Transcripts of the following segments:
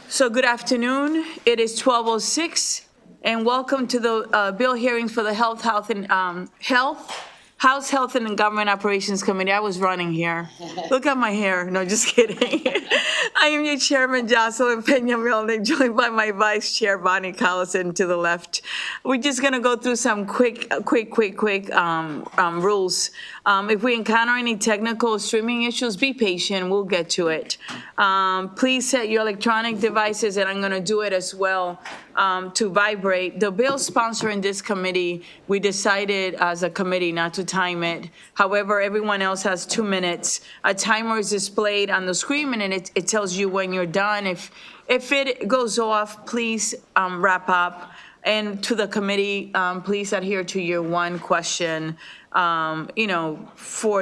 So good afternoon. It is 12:06, and welcome to the bill hearings for the House Health and Government Operations Committee. I was running here. Look at my hair. No, just kidding. I am your chairman, Jocelyn Peña-Milne, joined by my vice chair, Bonnie Collison, to the left. We're just going to go through some quick rules. If we encounter any technical streaming issues, be patient. We'll get to it. Please set your electronic devices, and I'm going to do it as well, to vibrate. The bill sponsor in this committee, we decided as a committee not to time it. However, everyone else has 2 minutes. A timer is displayed on the screen, and it tells you when you're done. If it goes off, please wrap up. And to the committee, please adhere to your one question, for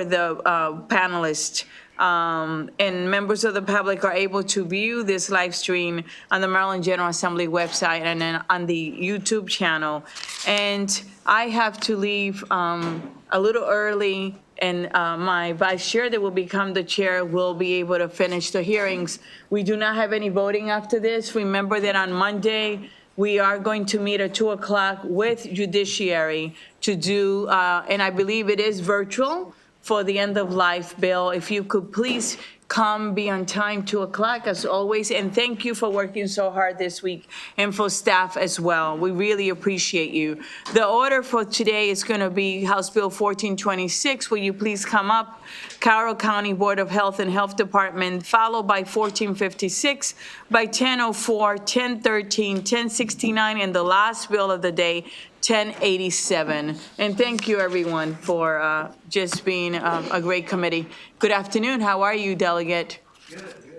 the panelists. And members of the public are able to view this live stream on the Maryland General Assembly website and then on the YouTube channel. And I have to leave a little early, and my vice chair that will become the chair will be able to finish the hearings. We do not have any voting after this. Remember that on Monday, we are going to meet at 2 o'clock with Judiciary to do, and I believe it is virtual, for the end of life bill. If you could please come, be on time, 2 o'clock as always. And thank you for working so hard this week, and for staff as well. We really appreciate you. The order for today is going to be House Bill 1426. Will you please come up? Carroll County Board of Health and Health Department, followed by 1456, by 1004, 1013, 1069, and the last bill of the day, 1087. And thank you, everyone, for just being a great committee. Good afternoon. How are you, Delegate?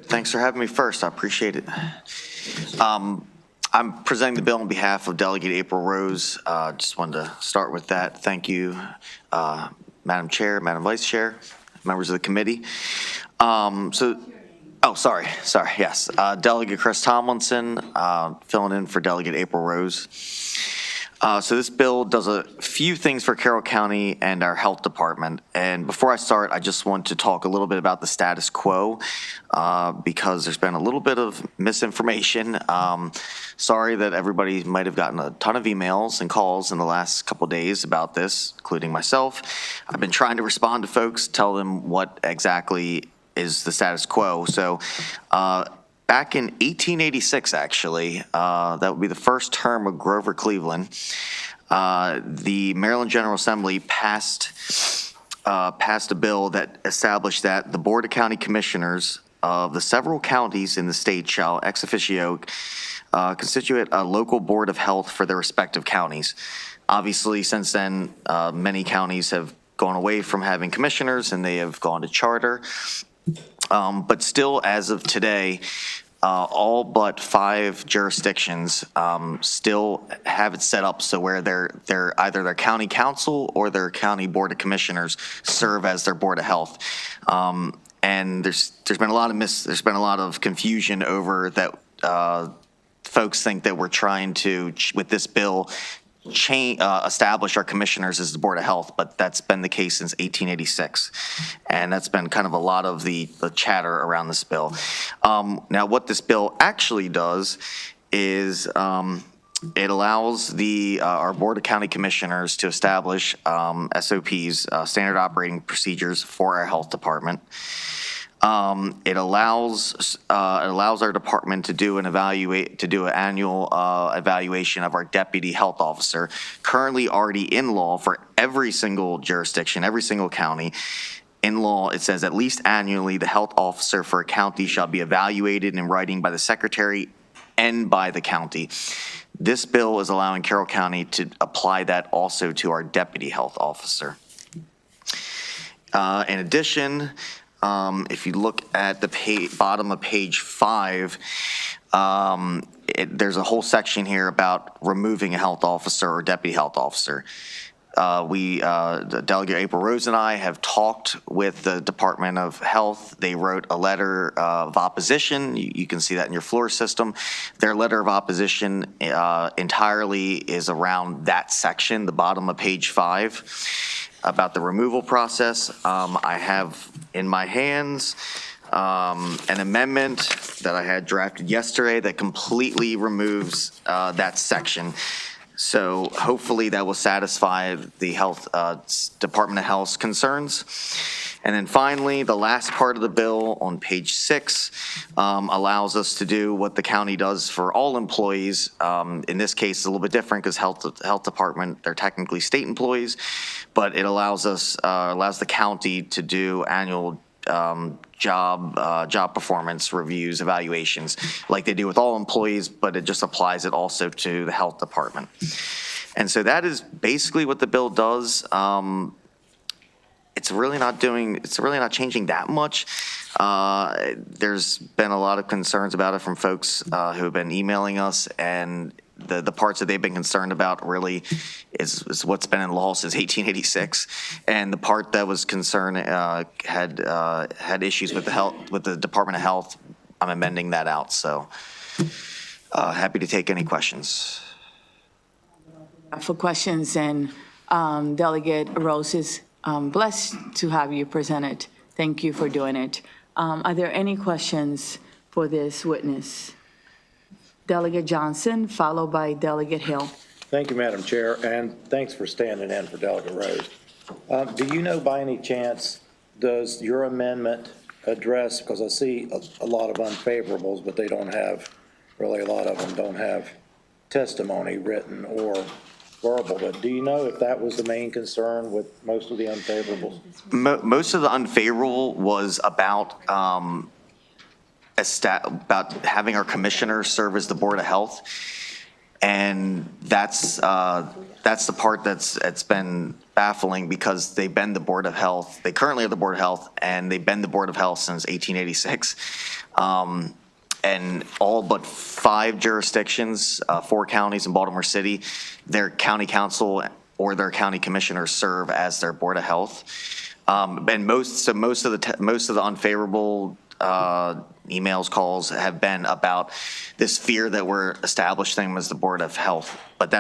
Thanks for having me first. I appreciate it. I'm presenting the bill on behalf of Delegate April Rose. Just wanted to start with that. Thank you, Madam Chair, Madam Vice Chair, members of the committee. Sorry, yes. Delegate Chris Tomlinson, filling in for Delegate April Rose. So this bill does a few things for Carroll County and our health department. And before I start, I just want to talk a little bit about the status quo, because there's been a little bit of misinformation. Sorry that everybody might have gotten a ton of emails and calls in the last couple of days about this, including myself. I've been trying to respond to folks, tell them what exactly is the status quo. So back in 1886, actually, that would be the first term of Grover Cleveland, the Maryland General Assembly passed a bill that established that the Board of County Commissioners of the several counties in the state shall ex officio constitute a local board of health for their respective counties. Obviously, since then, many counties have gone away from having commissioners and they have gone to charter. But still, as of today, all but 5 jurisdictions still have it set up so where they're either their county council or their county board of commissioners serve as their board of health. And there's been a lot of confusion over that. Folks think that we're trying to, with this bill, establish our commissioners as the Board of Health, but that's been the case since 1886. And that's been kind of a lot of the chatter around this bill. Now, what this bill actually does is it allows our Board of County Commissioners to establish SOPs, standard operating procedures for our health department. It allows our department to do an annual evaluation of our deputy health officer, currently already in law for every single jurisdiction, every single county. In law, it says at least annually, the health officer for a county shall be evaluated in writing by the secretary and by the county. This bill is allowing Carroll County to apply that also to our deputy health officer. In addition, if you look at the bottom of page 5, there's a whole section here about removing a health officer or deputy health officer. The Delegate April Rose and I have talked with the Department of Health. They wrote a letter of opposition. You can see that in your floor system. Their letter of opposition entirely is around that section, the bottom of page 5, about the removal process. I have in my hands an amendment that I had drafted yesterday that completely removes that section. So hopefully that will satisfy the Health Department of Health's concerns. And then finally, the last part of the bill on page 6 allows us to do what the county does for all employees. In this case, it's a little bit different because health department, they're technically state employees, but it allows us, allows the county to do annual job performance reviews, evaluations, like they do with all employees, but it just applies it also to the health department. And so that is basically what the bill does. It's really not changing that much. There's been a lot of concerns about it from folks who have been emailing us, and the parts that they've been concerned about really is what's been in law since 1886, and the part that was concerned had issues with the Department of Health. I'm amending that out. So happy to take any questions. For questions, and Delegate Rose is blessed to have you present it. Thank you for doing it. Are there any questions for this witness? Delegate Johnson, followed by Delegate Hill. Thank you, Madam Chair, and thanks for standing in for Delegate Rose. Do you know by any chance, does your amendment address, because I see a lot of unfavorables, but they don't have, really a lot of them don't have testimony written or verbal, but do you know if that was the main concern with most of the unfavorables? Most of the unfavorable was about having our commissioners serve as the Board of Health, and that's the part that's been baffling because they've been the Board of Health. They currently are the Board of Health, and they've been the Board of Health since 1886. And all but 5 jurisdictions, 4 counties in Baltimore City, their county council or their county commissioners serve as their Board of Health. And most of the unfavorable emails, calls have been about this fear that we're establishing them as the Board of Health, but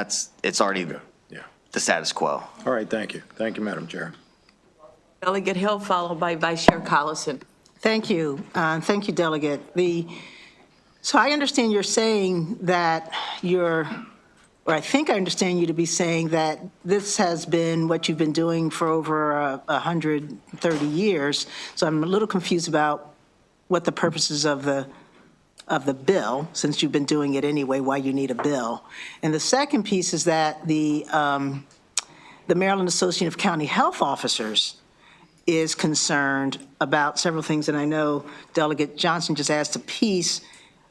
it's already the status quo. All right, thank you. Thank you, Madam Chair. Delegate Hill, followed by Vice Chair Collison. Thank you. Thank you, Delegate. So I understand you're saying that I think I understand you to be saying that this has been what you've been doing for over 130 years. So I'm a little confused about what the purposes of the bill, since you've been doing it anyway, why you need a bill. And the second piece is that the Maryland Association of County Health Officers is concerned about several things, and I know Delegate Johnson just asked a piece,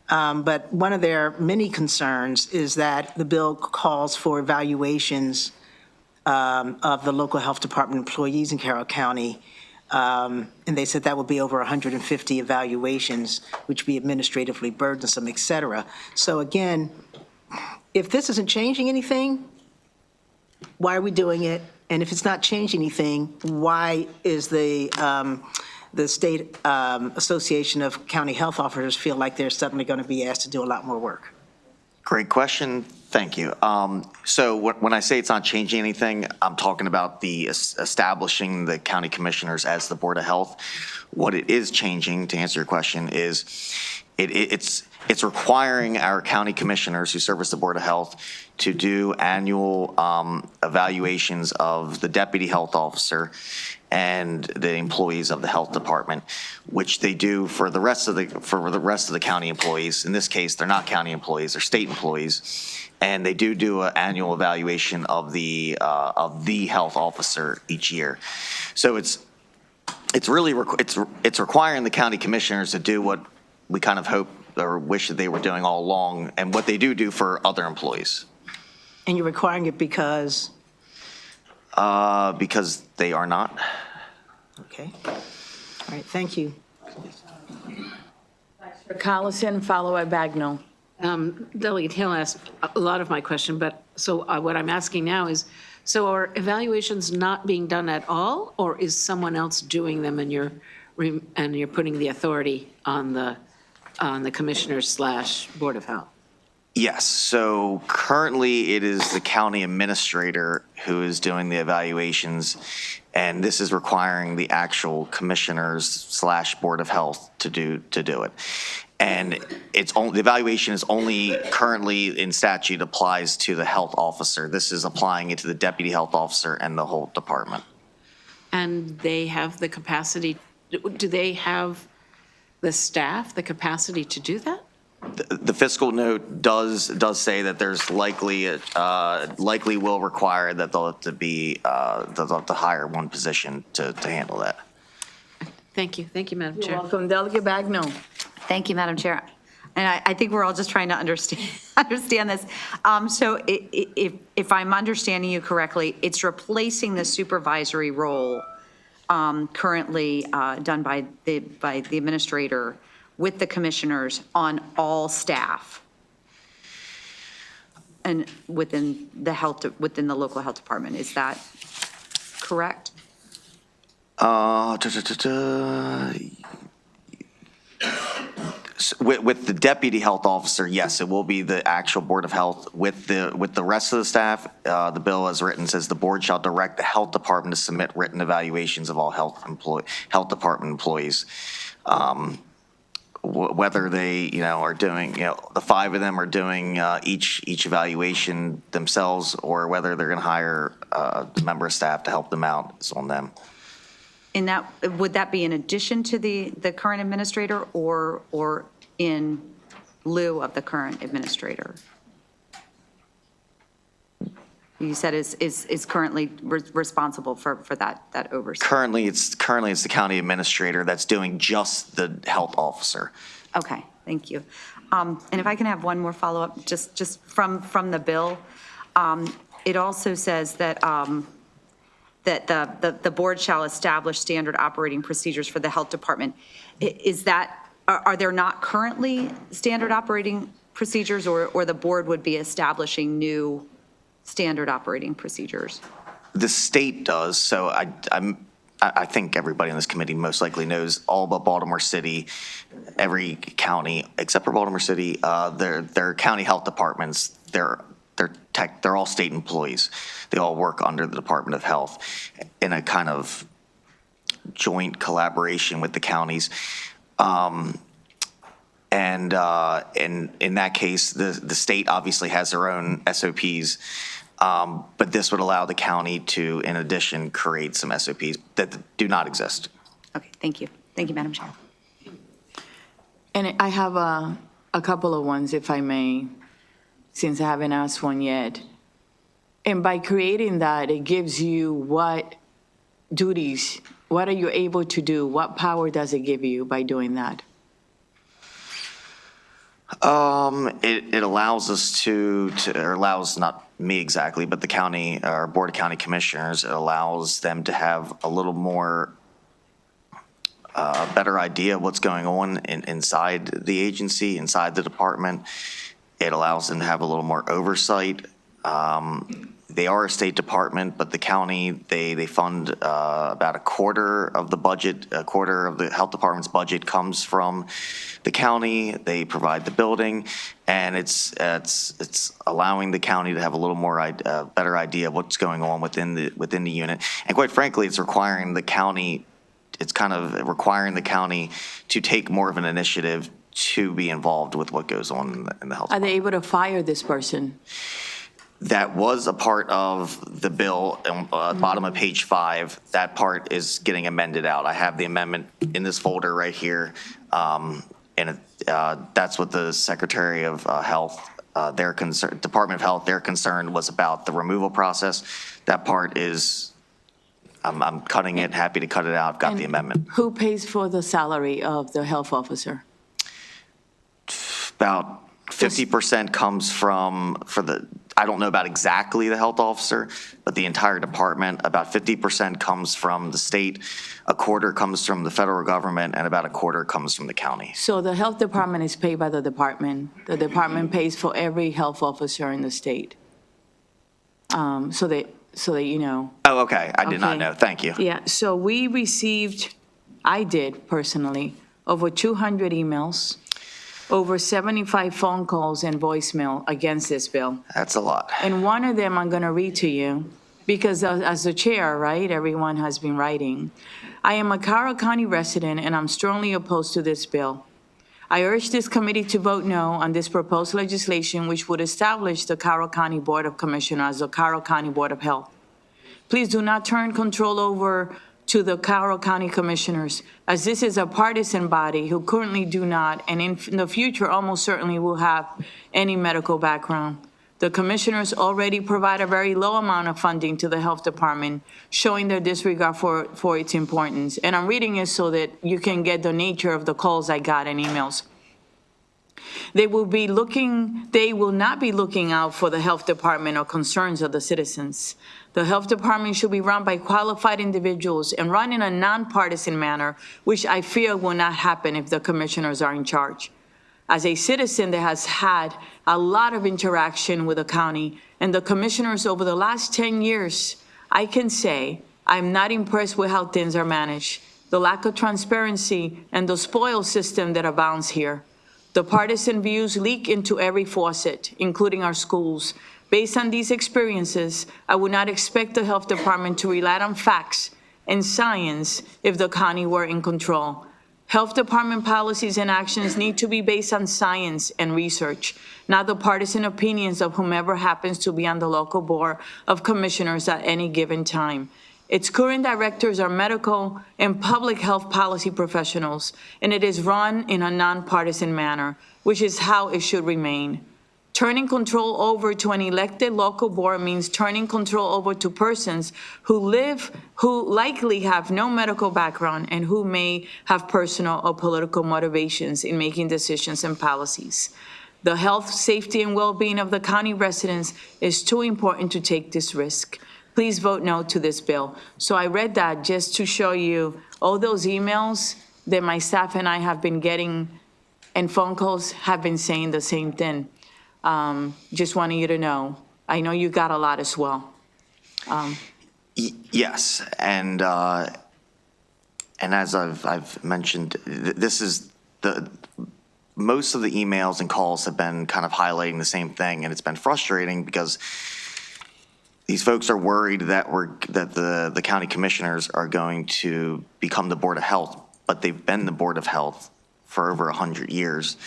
but one of their many concerns is that the bill calls for evaluations of the local health department employees in Carroll County, and they said that would be over 150 evaluations, which would be administratively burdensome, et cetera. So again, if this isn't changing anything, why are we doing it? And if it's not changing anything, why is the State Association of County Health Officers feel like they're suddenly going to be asked to do a lot more work? Great question. Thank you. So when I say it's not changing anything, I'm talking about the establishing the county commissioners as the Board of Health. What it is changing, to answer your question, is it's requiring our county commissioners who serve as the Board of Health to do annual evaluations of the deputy health officer and the employees of the health department, which they do for the rest of the county employees. In this case, they're not county employees; they're state employees, and they do an annual evaluation of the health officer each year. So it's requiring the county commissioners to do what we kind of hope or wish that they were doing all along, and what they do for other employees. And you're requiring it because? Because they are not. Okay. All right, thank you. Collison, followed by Bagnall. Delegate Hill asked a lot of my question, but so what I'm asking now is, so are evaluations not being done at all, or is someone else doing them and you're putting the authority on the commissioners / Board of Health? Yes, so currently it is the county administrator who is doing the evaluations, And this is requiring the actual commissioners/Board of Health to do it. And the evaluation is only currently in statute applies to the health officer. This is applying it to the deputy health officer and the whole department. And they have the capacity, do they have the staff, the capacity to do that? The fiscal note does say that there's likely will require that they'll have to be, they'll have to hire one position to handle that. Thank you, Madam Chair. Welcome, Delegate Bagno. Thank you, Madam Chair. And I think we're all just trying to understand this. So if I'm understanding you correctly, it's replacing the supervisory role currently done by the administrator with the commissioners on all staff and within the local health department. Is that correct? With the deputy health officer, yes, it will be the actual Board of Health. With the rest of the staff, the bill as written says the board shall direct the health department to submit written evaluations of all health department employees. Whether they, are doing, the 5 of them are doing each evaluation themselves, or whether they're going to hire a member of staff to help them out is on them. In that, would that be in addition to the current administrator or in lieu of the current administrator? You said is currently responsible for that oversight. Currently, it's the county administrator that's doing just the health officer. Okay, thank you. And if I can have one more follow-up, just from the bill, it also says that that the board shall establish standard operating procedures for the health department. Is that, are there not currently standard operating procedures, or the board would be establishing new standard operating procedures? The state does, so I think everybody in this committee most likely knows all but Baltimore City, every county except for Baltimore City, their county health departments, they're all state employees. They all work under the Department of Health in a kind of joint collaboration with the counties. And in that case, the state obviously has their own SOPs, but this would allow the county to, in addition, create some SOPs that do not exist. Okay, thank you. Thank you, Madam Chair. And I have a couple of ones, if I may, since I haven't asked one yet. And by creating that, it gives you what duties, what are you able to do? What power does it give you by doing that? It allows us or allows not me exactly, but the county, our Board of County Commissioners, it allows them to have a little more, better idea of what's going on inside the agency, inside the department. It allows them to have a little more oversight. They are a state department, but the county, they fund about a quarter of the budget, a quarter of the health department's budget comes from the county. They provide the building, and it's allowing the county to have a little more better idea of what's going on within the unit. And quite frankly, it's requiring the county. It's kind of requiring the county to take more of an initiative to be involved with what goes on in the health Are department. they able to fire this person? That was a part of the bill, bottom of page 5. That part is getting amended out. I have the amendment in this folder right here. And that's what the Secretary of Health, Department of Health, their concern was about the removal process. That part is, I'm cutting it, happy to cut it out. I've got the amendment. Who pays for the salary of the health officer? About 50% comes I don't know about exactly the health officer, but the entire department. About 50% comes from the state, a quarter comes from the federal government, and about a quarter comes from the county. So the health department is paid by the department. The department pays for every health officer in the state. So that you know. Oh, okay. I did not Okay. know. Thank you. Yeah, so we received, I did personally, over 200 emails, over 75 phone calls and voicemail against this bill. That's a lot. And one of them I'm going to read to you. because as the chair, right, everyone has been writing. I am a Carroll County resident, and I'm strongly opposed to this bill. I urge this committee to vote no on this proposed legislation, which would establish the Carroll County Board of Commissioners as the Carroll County Board of Health. Please do not turn control over to the Carroll County Commissioners, as this is a partisan body who currently do not, and in the future almost certainly will have any medical background. The commissioners already provide a very low amount of funding to the health department, showing their disregard for its importance. And I'm reading it so that you can get the nature of the calls I got and emails. They will not be looking out for the health department or concerns of the citizens. The health department should be run by qualified individuals and run in a nonpartisan manner, which I fear will not happen if the commissioners are in charge. As a citizen that has had a lot of interaction with the county and the commissioners over the last 10 years, I can say I'm not impressed with how things are managed, the lack of transparency, and the spoil system that abounds here. The partisan views leak into every faucet, including our schools. Based on these experiences, I would not expect the health department to rely on facts and science if the county were in control. Health department policies and actions need to be based on science and research, not the partisan opinions of whomever happens to be on the local board of commissioners at any given time. Its current directors are medical and public health policy professionals, and it is run in a nonpartisan manner, which is how it should remain. Turning control over to an elected local board means turning control over to persons who likely have no medical background and who may have personal or political motivations in making decisions and policies. The health, safety, and well-being of the county residents is too important to take this risk. Please vote no to this bill. So I read that just to show you all those emails that my staff and I have been getting and phone calls have been saying the same thing. Just wanted you to know. I know you got a lot as well. Yes, and as I've mentioned, this is most of the emails and calls have been kind of highlighting the same thing, and it's been frustrating because these folks are worried that the county commissioners are going to become the Board of Health, but they've been the Board of Health for over 100 years.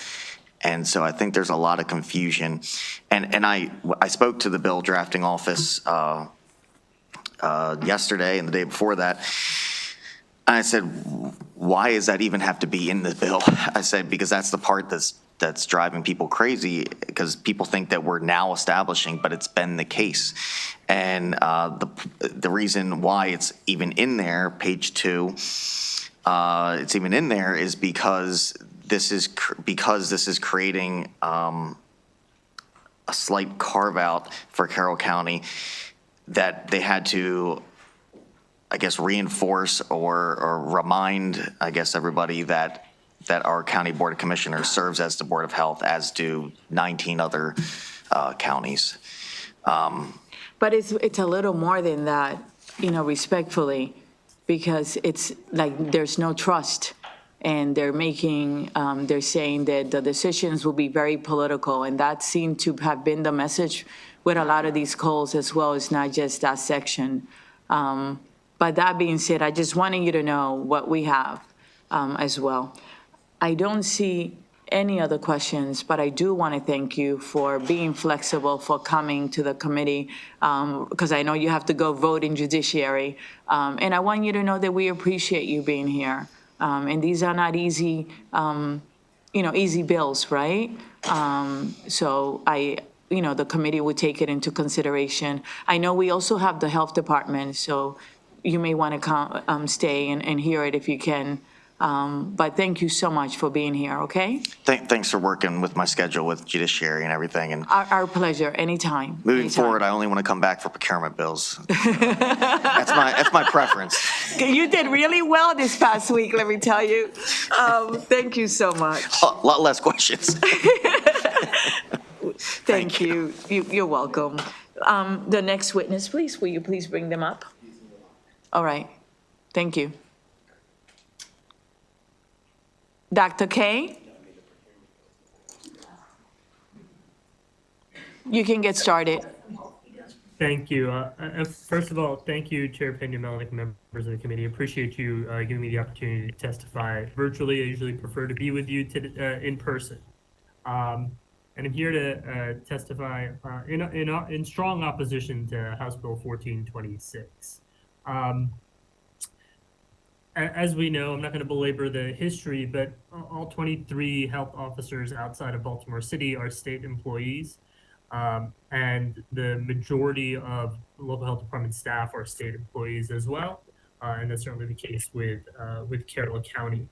And so I think there's a lot of confusion. And I spoke to the bill drafting office yesterday and the day before that. And I said, why does that even have to be in the bill? I said, because that's the part that's driving people crazy, because people think that we're now establishing, but it's been the case. And the reason why it's even in there, page 2, it's even in there is because this is creating a slight carve out for Carroll County that they had to, I guess, reinforce or remind, I guess, everybody that our County Board of Commissioners serves as the Board of Health, as do 19 other counties. But it's a little more than that, respectfully, because it's like there's no trust. And they're saying that the decisions will be very political. And that seemed to have been the message with a lot of these calls as well. It's not just that section. But that being said, I just wanted you to know what we have as well. I don't see any other questions, but I do want to thank you for being flexible, for coming to the committee, because I know you have to go vote in judiciary. And I want you to know that we appreciate you being here. And these are not easy, easy bills, right? So the committee would take it into consideration. I know we also have the health department, so you may want to come, stay and hear it if you can. But thank you so much for being here, okay? Thanks for working with my schedule with judiciary and everything. And Our pleasure, anytime. moving forward, I only want to come back for procurement bills. That's my preference. You did really well this past week, let me tell you. Thank you so much. A lot less questions. Thank you. You're welcome. The next witness, please. Will you please bring them up? All right. Thank you. Dr. Kay? You can get started. Thank you. First of all, thank you, Chair Pena-Melnick, members of the committee. Appreciate you giving me the opportunity to testify virtually. I usually prefer to be with you in person. And I'm here to testify in strong opposition to House Bill 1426. As we know, I'm not going to belabor the history, but all 23 health officers outside of Baltimore City are state employees. And the majority of local health department staff are state employees as well. And that's certainly the case with Carroll County.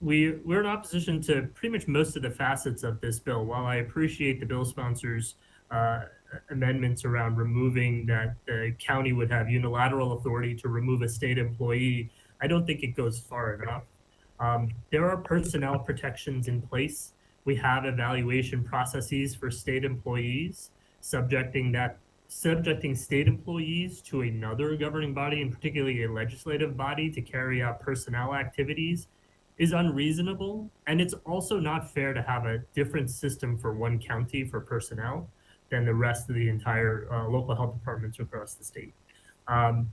We're in opposition to pretty much most of the facets of this bill. While I appreciate the bill sponsors' amendments around removing that the county would have unilateral authority to remove a state employee, I don't think it goes far enough. There are personnel protections in place. We have evaluation processes for state employees, subjecting state employees to another governing body, and particularly a legislative body, to carry out personnel activities is unreasonable. And it's also not fair to have a different system for one county for personnel than the rest of the entire local health departments across the state. I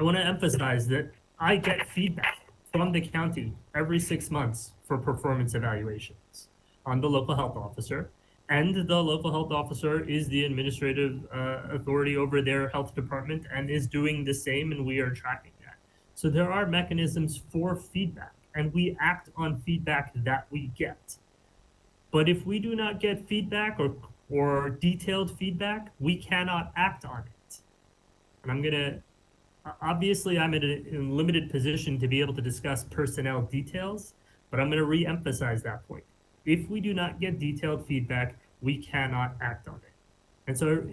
want to emphasize that I get feedback from the county every 6 months for performance evaluations on the local health officer. And the local health officer is the administrative authority over their health department and is doing the same, and we are tracking that. So there are mechanisms for feedback, and we act on feedback that we get. But if we do not get feedback or detailed feedback, we cannot act on it. And obviously I'm in a limited position to be able to discuss personnel details, but I'm gonna re-emphasize that point. If we do not get detailed feedback, we cannot act on it. And so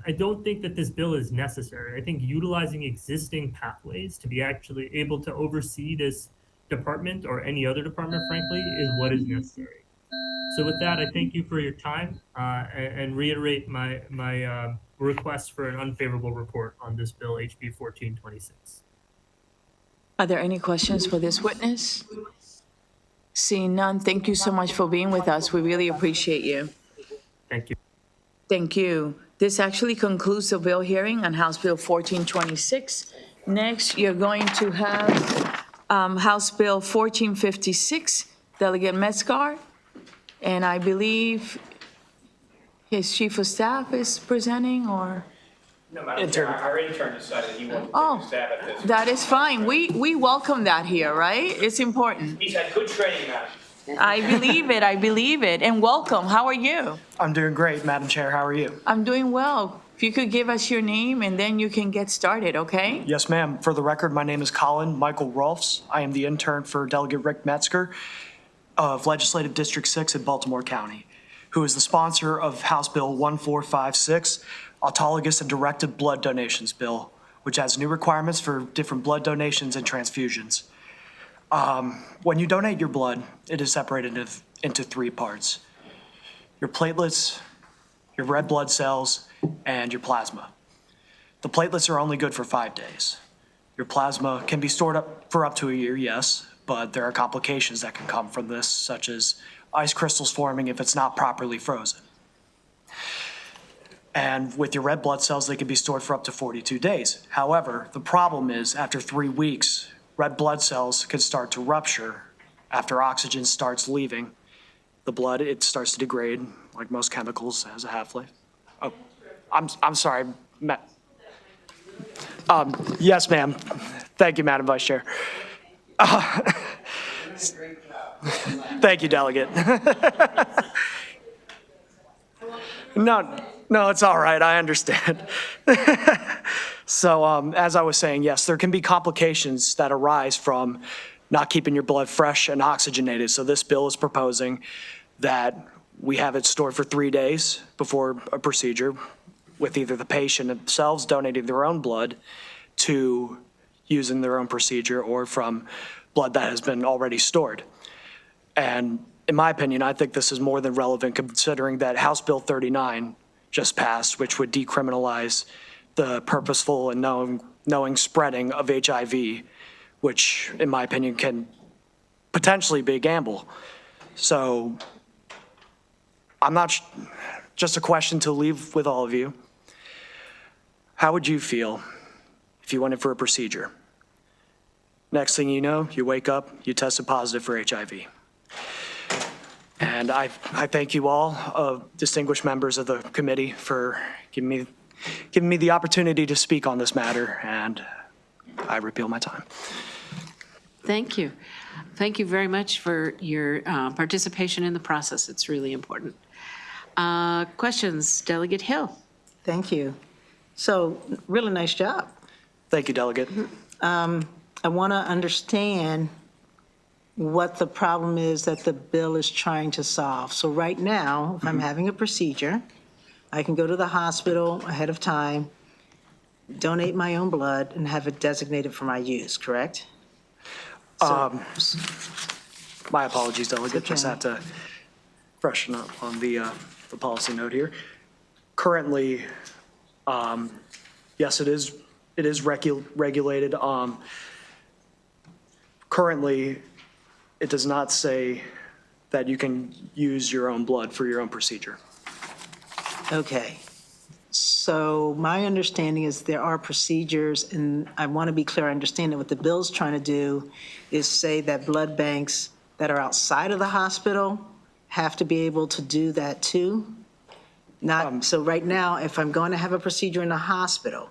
I don't think that this bill is necessary. I think utilizing existing pathways to be actually able to oversee this department or any other department, frankly, is what is necessary. So with that, I thank you for your time and reiterate my request for an unfavorable report on this bill, HB 1426. Are there any questions for this witness? Seeing none, thank you so much for being with us. We really appreciate you. Thank you. Thank you. This actually concludes the bill hearing on House Bill 1426. Next, you're going to have House Bill 1456, Delegate Metzgar. And I believe his chief of staff is presenting, or? No, Madam Chair, our intern decided he wanted to take Oh, a stab at this. that is fine. We welcome that here, right? It's important. He's had good training, Madam. I believe it. And welcome. How are you? I'm doing great, Madam Chair. How are you? I'm doing well. If you could give us your name and then you can get started, okay? Yes, ma'am. For the record, my name is Colin Michael Rolfs. I am the intern for Delegate Rick Metzger of Legislative District 6 in Baltimore County, who is the sponsor of House Bill 1456, Autologous and Directed Blood Donations Bill, which has new requirements for different blood donations and transfusions. When you donate your blood, it is separated into three parts: your platelets, your red blood cells, and your plasma. The platelets are only good for 5 days. Your plasma can be stored up for up to a year, yes, but there are complications that can come from this, such as ice crystals forming if it's not properly frozen. And with your red blood cells, they can be stored for up to 42 days. However, the problem is after 3 weeks, red blood cells can start to rupture after oxygen starts leaving the blood. It starts to degrade, like most chemicals, has a half-life. Oh, I'm sorry. Yes, ma'am. Thank you, Madam Vice Chair. Thank you, Delegate. No, it's all right. I understand. So as I was saying, yes, there can be complications that arise from not keeping your blood fresh and oxygenated. So this bill is proposing that we have it stored for 3 days before a procedure, with either the patient themselves donating their own blood to using their own procedure, or from blood that has been already stored. And in my opinion, I think this is more than relevant, considering that House Bill 39 just passed, which would decriminalize the purposeful and knowing spreading of HIV, which in my opinion can potentially be a gamble. So I'm not, just a question to leave with all of you. How would you feel if you went in for a procedure? Next thing you know, you wake up, you tested positive for HIV. And I thank you all, distinguished members of the committee, for giving me the opportunity to speak on this matter, and I repeal my time. Thank you. Thank you very much for your participation in the process. It's really important. Questions, Delegate Hill? Thank you. So, really nice job. Thank you, Delegate. I want to understand what the problem is that the bill is trying to solve. So right now, if I'm having a procedure, I can go to the hospital ahead of time, donate my own blood, and have it designated for my use, correct? My apologies, Delegate. Just okay. have to freshen up on the policy note here. Currently, yes, it is regulated. Currently, it does not say that you can use your own blood for your own procedure. Okay. So my understanding is there are procedures, and I want to be clear, I understand that what the bill's trying to do is say that blood banks that are outside of the hospital have to be able to do that too? Not, so right now, if I'm going to have a procedure in the hospital,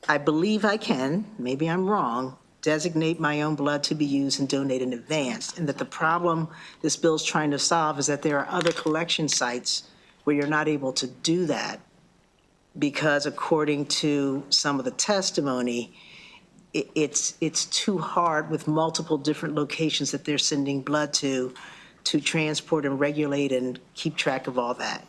I believe I can, maybe I'm wrong, designate my own blood to be used and donate in advance, and that the problem this bill's trying to solve is that there are other collection sites where you're not able to do that because according to some of the testimony, it's too hard with multiple different locations that they're sending blood to transport and regulate and keep track of all that.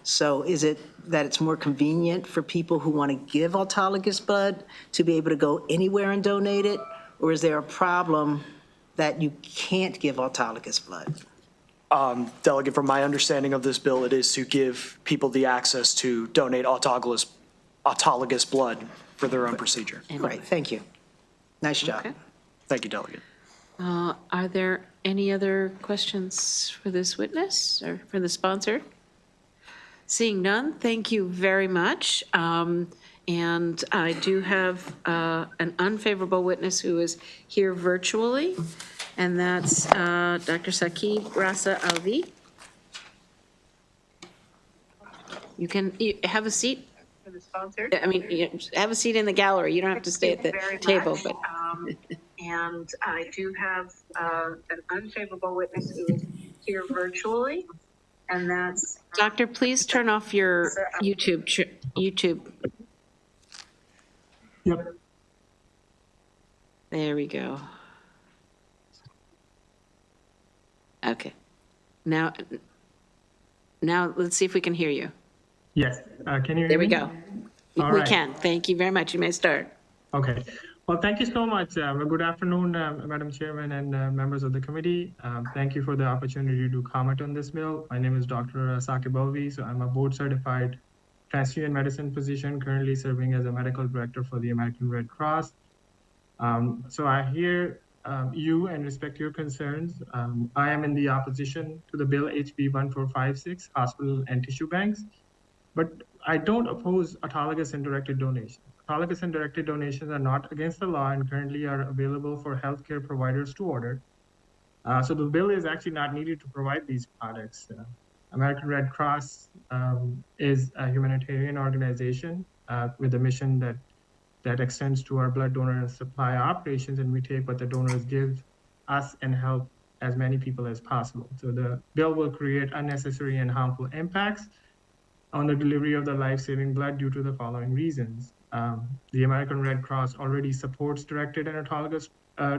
So is it that it's more convenient for people who want to give autologous blood to be able to go anywhere and donate it? Or is there a problem that you can't give autologous blood? Delegate, from my understanding of this bill, it is to give people the access to donate autologous blood for their own procedure. Right, thank you. Nice job. Okay. Thank you, Delegate. Are there any other questions for this witness or for the sponsor? Seeing none, thank you very much. And I do have an unfavorable witness who is here virtually, and that's Dr. Saqib Rasa Alvi. You can have a seat. For the sponsor. I mean, have a seat in the gallery. You don't have to stay at the table. But And I do have an unfavorable witness who is here virtually, and that's Doctor, please turn off your YouTube. Yep. There we go. Okay. Now let's see if we can hear you. Yes. Can you hear There me? we go. All We right. can. Thank you very much. You may start. Okay. Well, thank you so much. Good afternoon, Madam Chairman and members of the committee. Thank you for the opportunity to comment on this bill. My name is Dr. Saqib Alvi, so I'm a board-certified transfusion medicine physician currently serving as a medical director for the American Red Cross. So I hear you and respect your concerns. I am in the opposition to the bill HB 1456, hospital and tissue banks, but I don't oppose autologous and directed donations. Autologous and directed donations are not against the law and currently are available for healthcare providers to order. So the bill is actually not needed to provide these products. American Red Cross is a humanitarian organization with a mission that extends to our blood donor and supply operations, and we take what the donors give us and help as many people as possible. So the bill will create unnecessary and harmful impacts on the delivery of the life-saving blood due to the following reasons. The American Red Cross already supports directed and autologous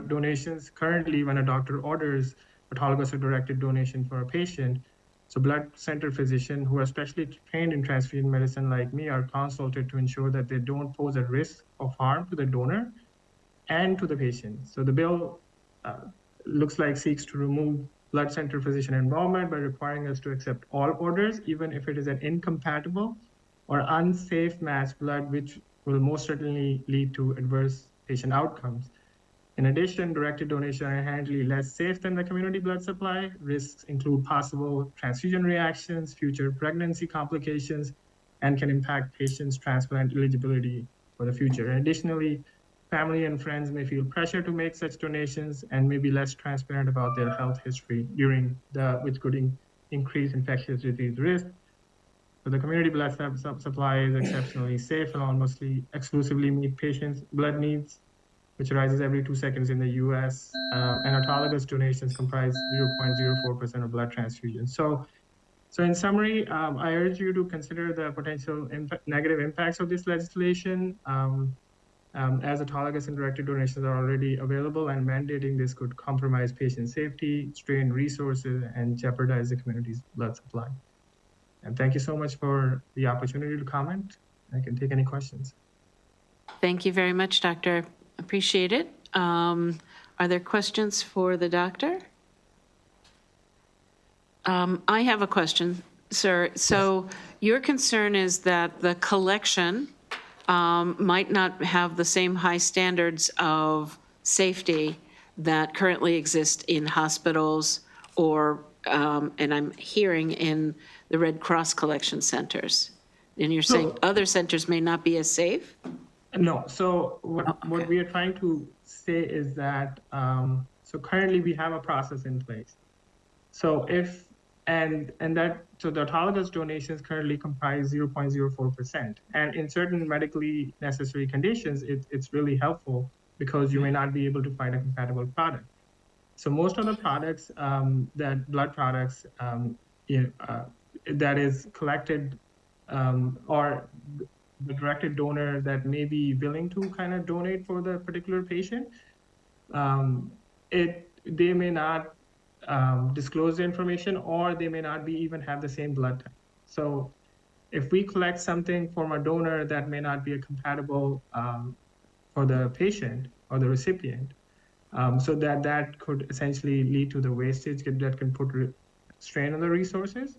donations. Currently, when a doctor orders autologous or directed donation for a patient, so blood center physicians who are specially trained in transfusion medicine like me are consulted to ensure that they don't pose a risk of harm to the donor and to the patient. So the bill looks like seeks to remove blood center physician involvement by requiring us to accept all orders, even if it is an incompatible or unsafe match blood, which will most certainly lead to adverse patient outcomes. In addition, directed donations are inherently less safe than the community blood supply. Risks include possible transfusion reactions, future pregnancy complications, and can impact patients' transplant eligibility for the future. Additionally, family and friends may feel pressure to make such donations and may be less transparent about their health history which could increase infectious disease risk. So the community blood supply is exceptionally safe and almost exclusively meet patients' blood needs, which rises every 2 seconds in the US, and autologous donations comprise 0.04% of blood transfusions. So in summary, I urge you to consider the potential negative impacts of this legislation, as autologous and directed donations are already available, and mandating this could compromise patient safety, strain resources, and jeopardize the community's blood supply. And thank you so much for the opportunity to comment. I can take any questions. Thank you very much, Doctor. Appreciate it. Are there questions for the doctor? I have a question, sir. So your concern is that the collection might not have the same high standards of safety that currently exist in hospitals or, and I'm hearing in the Red Cross collection centers. And you're saying other centers may not be as safe? No, so what we are trying to say is that, so currently we have a process in place. So so the autologous donations currently comprise 0.04%. And in certain medically necessary conditions, it's really helpful because you may not be able to find a compatible product. So most of the products, blood products, that is collected, or the directed donor that may be willing to kind of donate for the particular patient, they may not disclose the information, or they may not be even have the same blood type. So if we collect something from a donor that may not be compatible for the patient or the recipient, so that could essentially lead to the wastage that can put strain on the resources.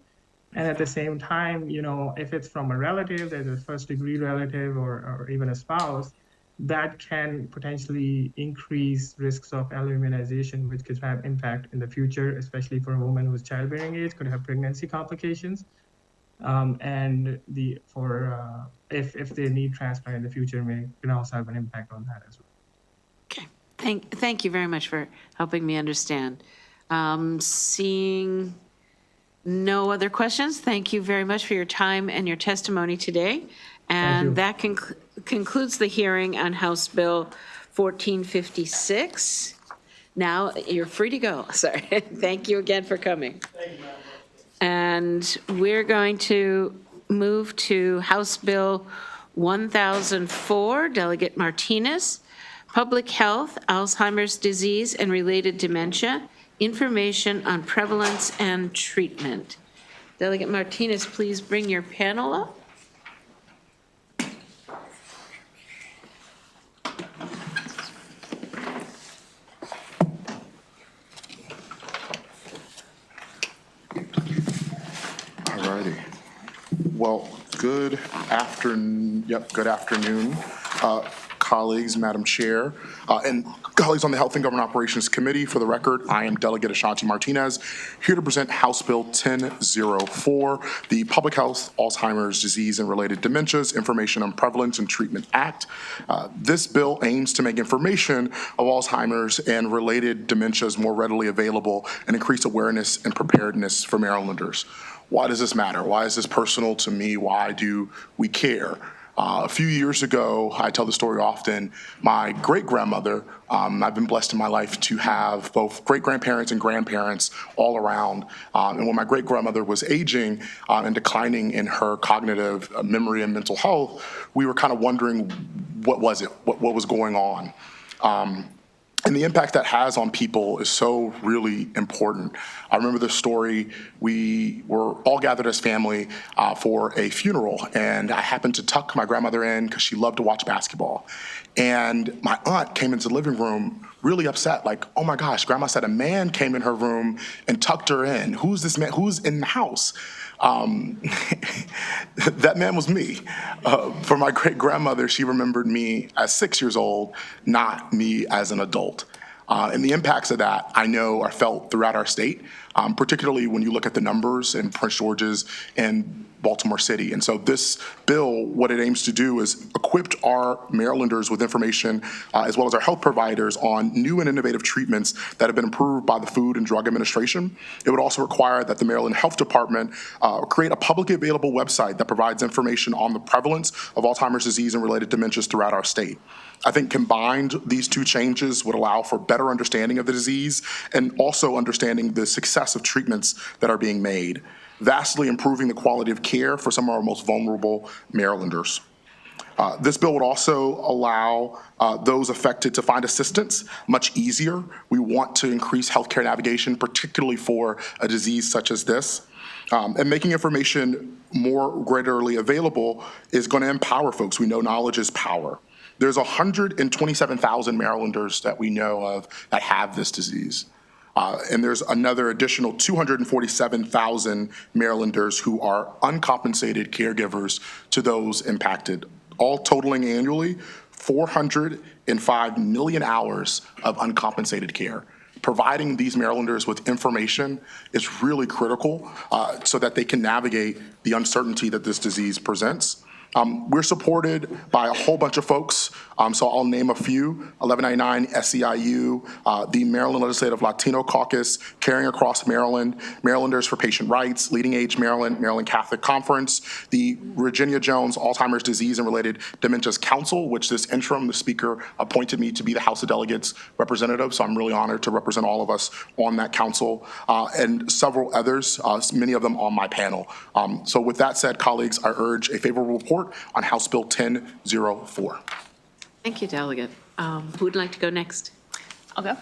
And at the same time, if it's from a relative, there's a first-degree relative or even a spouse, that can potentially increase risks of alloimmunization, which could have impact in the future, especially for a woman who's childbearing age, could have pregnancy complications. And if they need transplant in the future, can also have an impact on that as well. Okay, thank you very much for helping me understand. Seeing no other questions, thank you very much for your time and your testimony today. And that concludes the hearing on House Bill 1456. Now you're free to go. Sorry. Thank you again for coming. Thank you, and we're going to move to House Bill 1004, Delegate Martinez, Public Health, Alzheimer's Disease and Related Dementia, Information on Prevalence and Treatment. Delegate Martinez, please bring your panel up. Well, good afternoon, colleagues, Madam Chair, and colleagues on the Health and Government Operations Committee. For the record, I am Delegate Ashanti Martinez, here to present House Bill 1004, the Public Health, Alzheimer's Disease and Related Dementias, Information on Prevalence and Treatment Act. This bill aims to make information of Alzheimer's and related dementias more readily available and increase awareness and preparedness for Marylanders. Why does this matter? Why is this personal to me? Why do we care? A few years ago, I tell the story often, my great-grandmother, I've been blessed in my life to have both great-grandparents and grandparents all around. And when my great-grandmother was aging and declining in her cognitive memory and mental health, we were kind of wondering, what was it? What was going on? And the impact that has on people is so really important. I remember the story, we were all gathered as family for a funeral, and I happened to tuck my grandmother in because she loved to watch basketball. And my aunt came into the living room really upset, like, oh my gosh, Grandma said a man came in her room and tucked her in. Who's this man? Who's in the house? That man was me. For my great-grandmother, she remembered me as 6 years old, not me as an adult. And the impacts of that, I know, are felt throughout our state, particularly when you look at the numbers in Prince George's and Baltimore City. And so this bill, what it aims to do is equip our Marylanders with information, as well as our health providers, on new and innovative treatments that have been approved by the Food and Drug Administration. It would also require that the Maryland Health Department create a publicly available website that provides information on the prevalence of Alzheimer's disease and related dementias throughout our state. I think combined, these two changes would allow for better understanding of the disease and also understanding the success of treatments that are being made, vastly improving the quality of care for some of our most vulnerable Marylanders. This bill would also allow those affected to find assistance much easier. We want to increase healthcare navigation, particularly for a disease such as this. And making information more readily available is going to empower folks. We know knowledge is power. There's 127,000 Marylanders that we know of that have this disease. And there's another additional 247,000 Marylanders who are uncompensated caregivers to those impacted, all totaling annually 405 million hours of uncompensated care. Providing these Marylanders with information is really critical so that they can navigate the uncertainty that this disease presents. We're supported by a whole bunch of folks, so I'll name a few: 1199 SEIU, the Maryland Legislative Latino Caucus, Caring Across Maryland, Marylanders for Patient Rights, Leading Age Maryland, Maryland Catholic Conference, the Virginia Jones Alzheimer's Disease and Related Dementias Council, which this interim, the Speaker appointed me to be the House of Delegates representative, so I'm really honored to represent all of us on that council, and several others, many of them on my panel. So with that said, colleagues, I urge a favorable report on House Bill 1004. Thank you, Delegate. Who would like to go next? I'll go.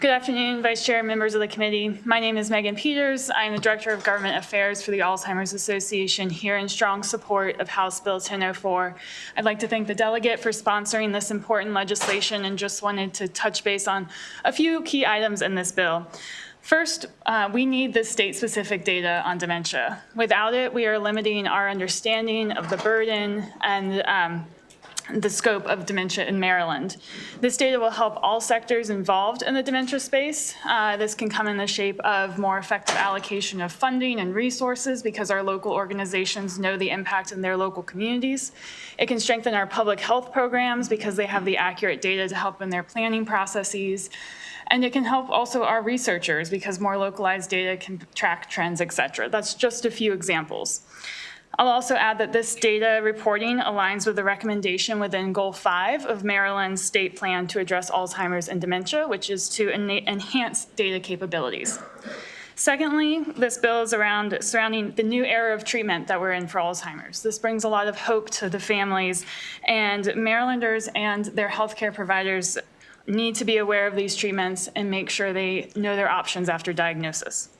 Good afternoon, Vice Chair, members of the committee. My name is Megan Peters. I'm the Director of Government Affairs for the Alzheimer's Association, here in strong support of House Bill 1004. I'd like to thank the delegate for sponsoring this important legislation and just wanted to touch base on a few key items in this bill. First, we need the state-specific data on dementia. Without it, we are limiting our understanding of the burden and the scope of dementia in Maryland. This data will help all sectors involved in the dementia space. This can come in the shape of more effective allocation of funding and resources because our local organizations know the impact in their local communities. It can strengthen our public health programs because they have the accurate data to help in their planning processes. And it can help also our researchers because more localized data can track trends, et cetera. That's just a few examples. I'll also add that this data reporting aligns with the recommendation within Goal 5 of Maryland's state plan to address Alzheimer's and dementia, which is to enhance data capabilities. Secondly, this bill is surrounding the new era of treatment that we're in for Alzheimer's. This brings a lot of hope to the families, and Marylanders and their healthcare providers need to be aware of these treatments and make sure they know their options after diagnosis.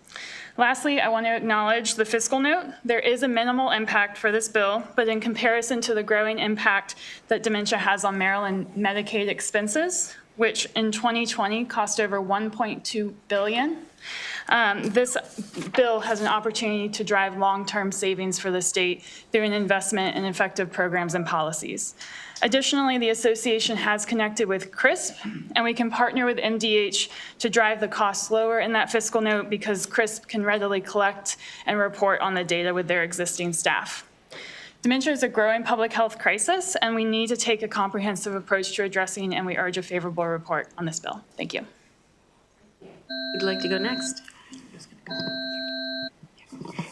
Lastly, I want to acknowledge the fiscal note. There is a minimal impact for this bill, but in comparison to the growing impact that dementia has on Maryland Medicaid expenses, which in 2020 cost over $1.2 billion, this bill has an opportunity to drive long-term savings for the state through an investment in effective programs and policies. Additionally, the association has connected with CRISP, and we can partner with MDH to drive the costs lower in that fiscal note because CRISP can readily collect and report on the data with their existing staff. Dementia is a growing public health crisis, and we need to take a comprehensive approach to addressing, and we urge a favorable report on this bill. Thank you. Who'd like to go next?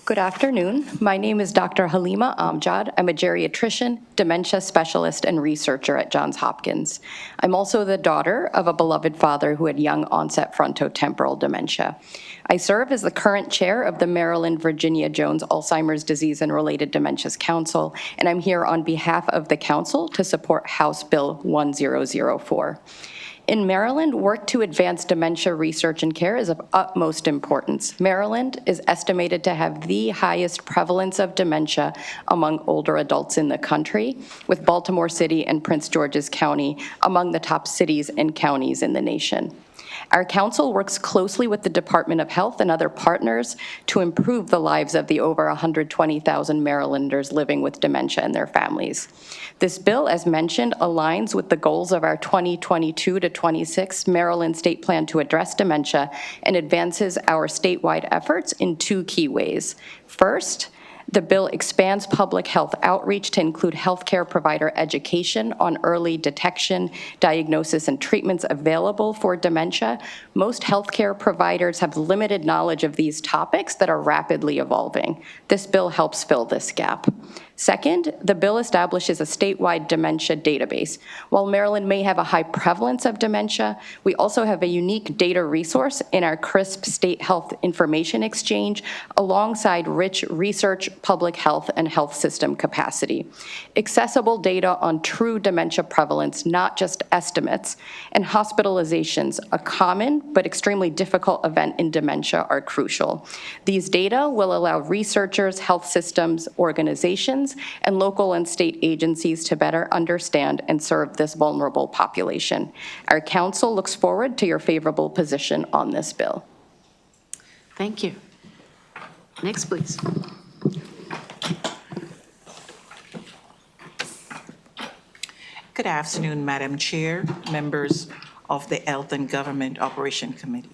Good afternoon. My name is Dr. Halima Amjad. I'm a geriatrician, dementia specialist, and researcher at Johns Hopkins. I'm also the daughter of a beloved father who had young onset frontotemporal dementia. I serve as the current chair of the Maryland Virginia Jones Alzheimer's Disease and Related Dementias Council, and I'm here on behalf of the council to support House Bill 1004. In Maryland, work to advance dementia research and care is of utmost importance. Maryland is estimated to have the highest prevalence of dementia among older adults in the country, with Baltimore City and Prince George's County among the top cities and counties in the nation. Our council works closely with the Department of Health and other partners to improve the lives of the over 120,000 Marylanders living with dementia and their families. This bill, as mentioned, aligns with the goals of our 2022 to 26 Maryland State Plan to address dementia and advances our statewide efforts in two key ways. First, the bill expands public health outreach to include healthcare provider education on early detection, diagnosis, and treatments available for dementia. Most healthcare providers have limited knowledge of these topics that are rapidly evolving. This bill helps fill this gap. Second, the bill establishes a statewide dementia database. While Maryland may have a high prevalence of dementia, we also have a unique data resource in our CRISP State Health Information Exchange, alongside rich research, public health, and health system capacity. Accessible data on true dementia prevalence, not just estimates, and hospitalizations, a common but extremely difficult event in dementia, are crucial. These data will allow researchers, health systems, organizations, and local and state agencies to better understand and serve this vulnerable population. Our council looks forward to your favorable position on this bill. Thank you. Next, please. Good afternoon, Madam Chair, members of the Health and Government Operation Committee.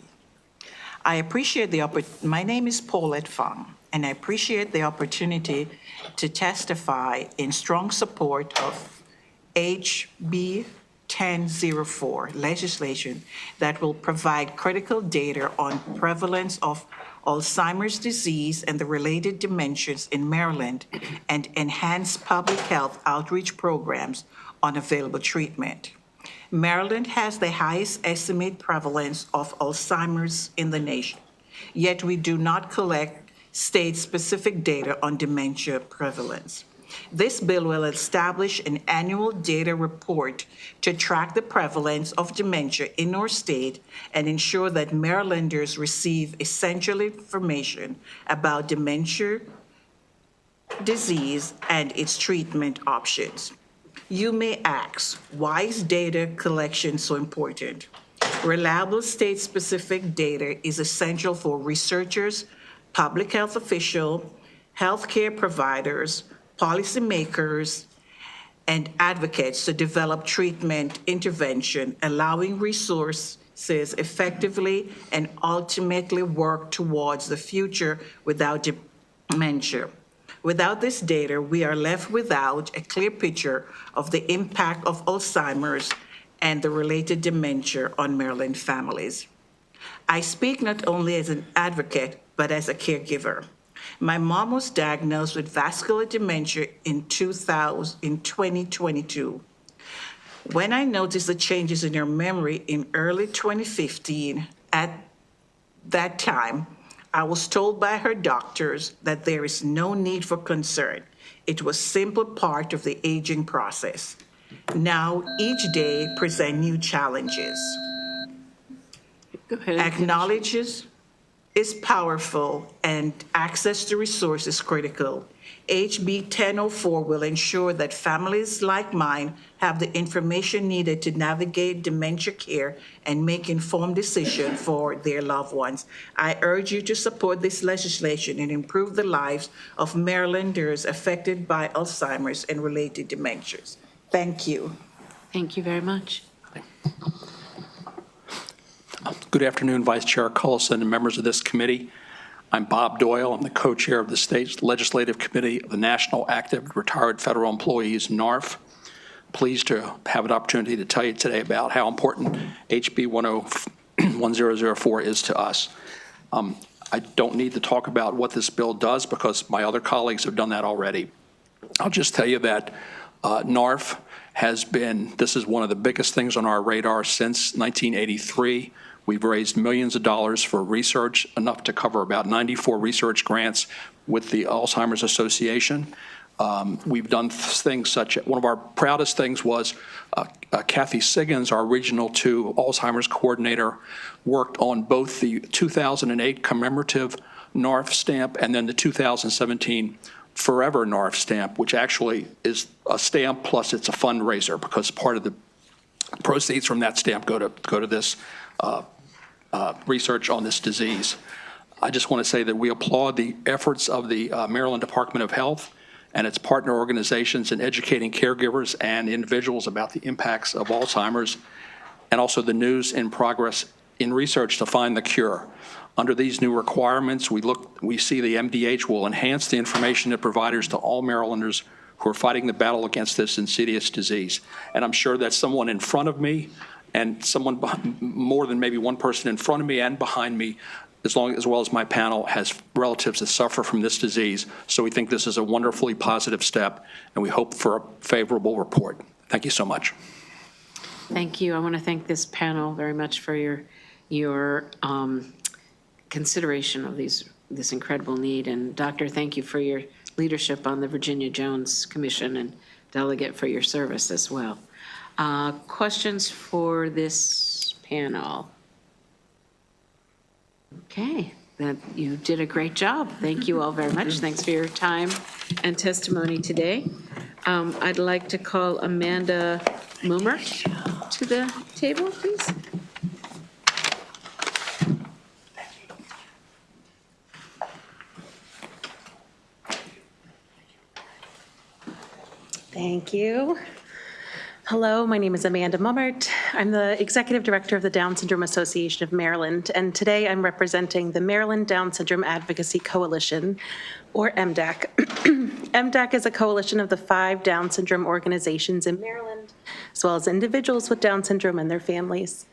I appreciate my name is Paulette Fong, and I appreciate the opportunity to testify in strong support of HB 1004 legislation that will provide critical data on prevalence of Alzheimer's disease and the related dementias in Maryland and enhance public health outreach programs on available treatment. Maryland has the highest estimated prevalence of Alzheimer's in the nation, yet we do not collect state-specific data on dementia prevalence. This bill will establish an annual data report to track the prevalence of dementia in our state and ensure that Marylanders receive essential information about dementia disease and its treatment options. You may ask, why is data collection so important? Reliable state-specific data is essential for researchers, public health officials, healthcare providers, policymakers, and advocates to develop treatment intervention, allowing resources effectively and ultimately work towards the future without dementia. Without this data, we are left without a clear picture of the impact of Alzheimer's and the related dementia on Maryland families. I speak not only as an advocate, but as a caregiver. My mom was diagnosed with vascular dementia in 2022. When I noticed the changes in her memory in early 2015, at that time, I was told by her doctors that there is no need for concern. It was simply part of the aging process. Now, each day presents new challenges. Go ahead. Acknowledges is powerful and access to resources is critical. HB 1004 will ensure that families like mine have the information needed to navigate dementia care and make informed decisions for their loved ones. I urge you to support this legislation and improve the lives of Marylanders affected by Alzheimer's and related dementias. Thank you. Thank you very much. Good afternoon, Vice Chair Cullison and members of this committee. I'm Bob Doyle. I'm the co-chair of the State's Legislative Committee of the National Active Retired Federal Employees, NARF. Pleased to have an opportunity to tell you today about how important HB 1004 is to us. I don't need to talk about what this bill does because my other colleagues have done that already. I'll just tell you that NARF has been, this is one of the biggest things on our radar since 1983. We've raised millions of dollars for research, enough to cover about 94 research grants with the Alzheimer's Association. We've done things such as, one of our proudest things was Kathy Siggins, our Regional 2 Alzheimer's coordinator, worked on both the 2008 commemorative NARF stamp and then the 2017 Forever NARF stamp, which actually is a stamp plus it's a fundraiser because part of the proceeds from that stamp go to this research on this disease. I just want to say that we applaud the efforts of the Maryland Department of Health and its partner organizations in educating caregivers and individuals about the impacts of Alzheimer's, and also the news in progress in research to find the cure. Under these new requirements, we see the MDH will enhance the information it provides to all Marylanders who are fighting the battle against this insidious disease. And I'm sure that someone in front of me and someone more than maybe one person in front of me and behind me, as well as my panel, has relatives that suffer from this disease. So we think this is a wonderfully positive step, and we hope for a favorable report. Thank you so much. Thank you. I want to thank this panel very much for your consideration of this incredible need. And Doctor, thank you for your leadership on the Virginia Jones Commission, and Delegate for your service as well. Questions for this panel? Okay, then you did a great job. Thank you all very much. Thanks for your time and testimony today. I'd like to call Amanda Mummert to the table, please. Thank you. Hello, my name is Amanda Mummert. I'm the Executive Director of the Down Syndrome Association of Maryland, and today I'm representing the Maryland Down Syndrome Advocacy Coalition, or MDAC. MDAC is a coalition of the 5 Down syndrome organizations in Maryland, as well as individuals with Down syndrome and their families.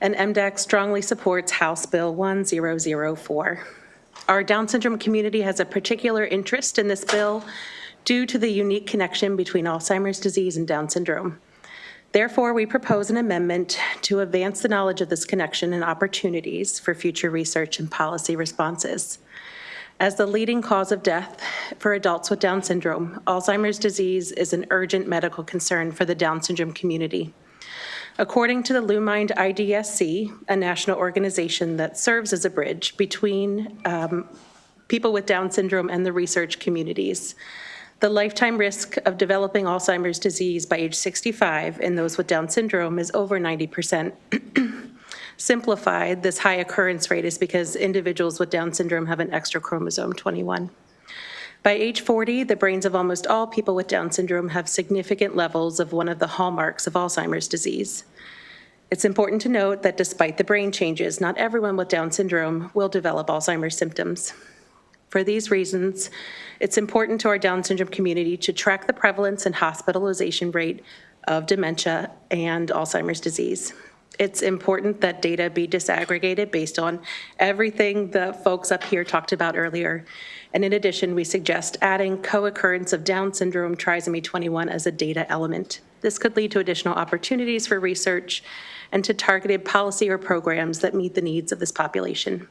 And MDAC strongly supports House Bill 1004. Our Down syndrome community has a particular interest in this bill due to the unique connection between Alzheimer's disease and Down syndrome. Therefore, we propose an amendment to advance the knowledge of this connection and opportunities for future research and policy responses. As the leading cause of death for adults with Down syndrome, Alzheimer's disease is an urgent medical concern for the Down syndrome community. According to the LuMind IDSC, a national organization that serves as a bridge between people with Down syndrome and the research communities, the lifetime risk of developing Alzheimer's disease by age 65 in those with Down syndrome is over 90%. Simplified, this high occurrence rate is because individuals with Down syndrome have an extra chromosome 21. By age 40, the brains of almost all people with Down syndrome have significant levels of one of the hallmarks of Alzheimer's disease. It's important to note that despite the brain changes, not everyone with Down syndrome will develop Alzheimer's symptoms. For these reasons, it's important to our Down syndrome community to track the prevalence and hospitalization rate of dementia and Alzheimer's disease. It's important that data be disaggregated based on everything the folks up here talked about earlier. And in addition, we suggest adding co-occurrence of Down syndrome trisomy 21 as a data element. This could lead to additional opportunities for research and to targeted policy or programs that meet the needs of this population.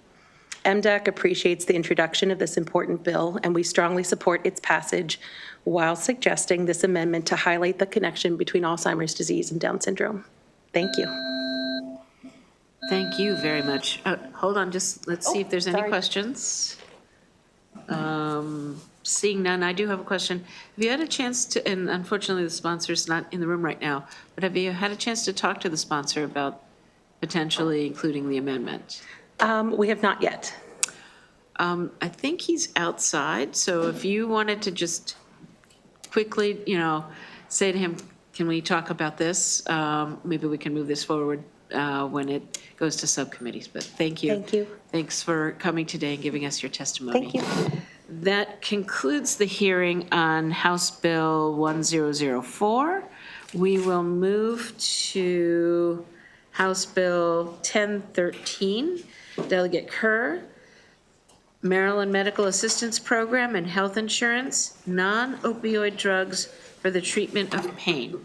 MDAC appreciates the introduction of this important bill, and we strongly support its passage while suggesting this amendment to highlight the connection between Alzheimer's disease and Down syndrome. Thank you. Thank you very much. Hold on, let's see if there's any questions. Seeing none, I do have a question. Have you had a chance to, and unfortunately the sponsor's not in the room right now, but have you had a chance to talk to the sponsor about potentially including the amendment? We have not yet. I think he's outside, so if you wanted to just quickly, say to him, can we talk about this? Maybe we can move this forward when it goes to subcommittees, but thank you. Thank you. Thanks for coming today and giving us your testimony. Thank you. That concludes the hearing on House Bill 1004. We will move to House Bill 1013. Delegate Kerr, Maryland Medical Assistance Program and Health Insurance, non-opioid drugs for the treatment of pain.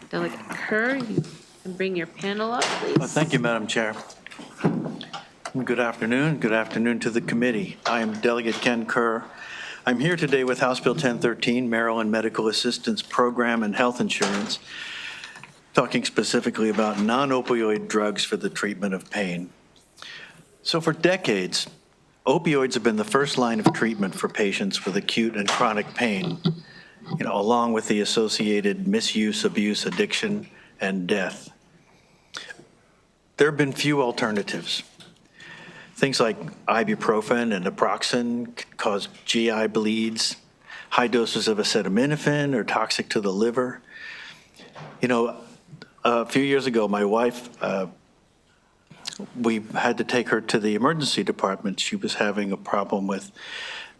Delegate Kerr, you can bring your panel up, please. Well, thank you, Madam Chair. Good afternoon. Good afternoon to the committee. I am Delegate Ken Kerr. I'm here today with House Bill 1013, Maryland Medical Assistance Program and Health Insurance, talking specifically about non-opioid drugs for the treatment of pain. So for decades, opioids have been the first line of treatment for patients with acute and chronic pain, along with the associated misuse, abuse, addiction, and death. there have been few alternatives. Things like ibuprofen and naproxen can cause GI bleeds. High doses of acetaminophen are toxic to the liver. You know, a few years ago, my wife, we had to take her to the emergency department. She was having a problem with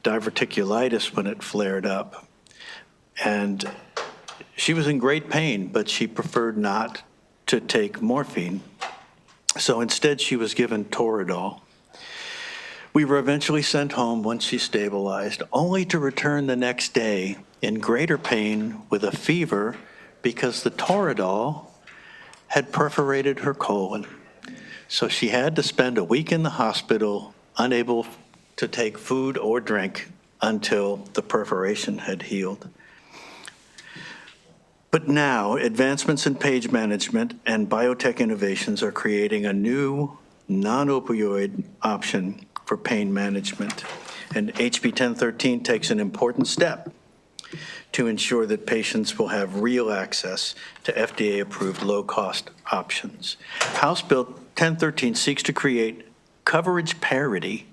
diverticulitis when it flared up. And she was in great pain, but she preferred not to take morphine. So instead, she was given Toradol. We were eventually sent home once she stabilized, only to return the next day in greater pain with a fever because the Toradol had perforated her colon. So she had to spend a week in the hospital, unable to take food or drink until the perforation had healed. But now, advancements in page management and biotech innovations are creating a new non-opioid option for pain management. And HB 1013 takes an important step to ensure that patients will have real access to FDA-approved low-cost options. House Bill 1013 seeks to create coverage parity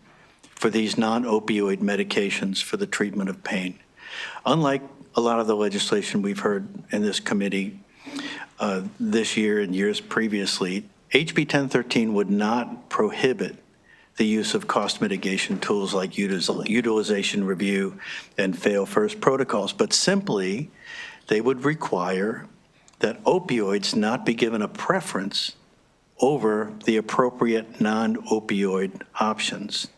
for these non-opioid medications for the treatment of pain. Unlike a lot of the legislation we've heard in this committee this year and years previously, HB 1013 would not prohibit the use of cost mitigation tools like utilization review and fail-first protocols, but simply they would require that opioids not be given a preference over the appropriate non-opioid options.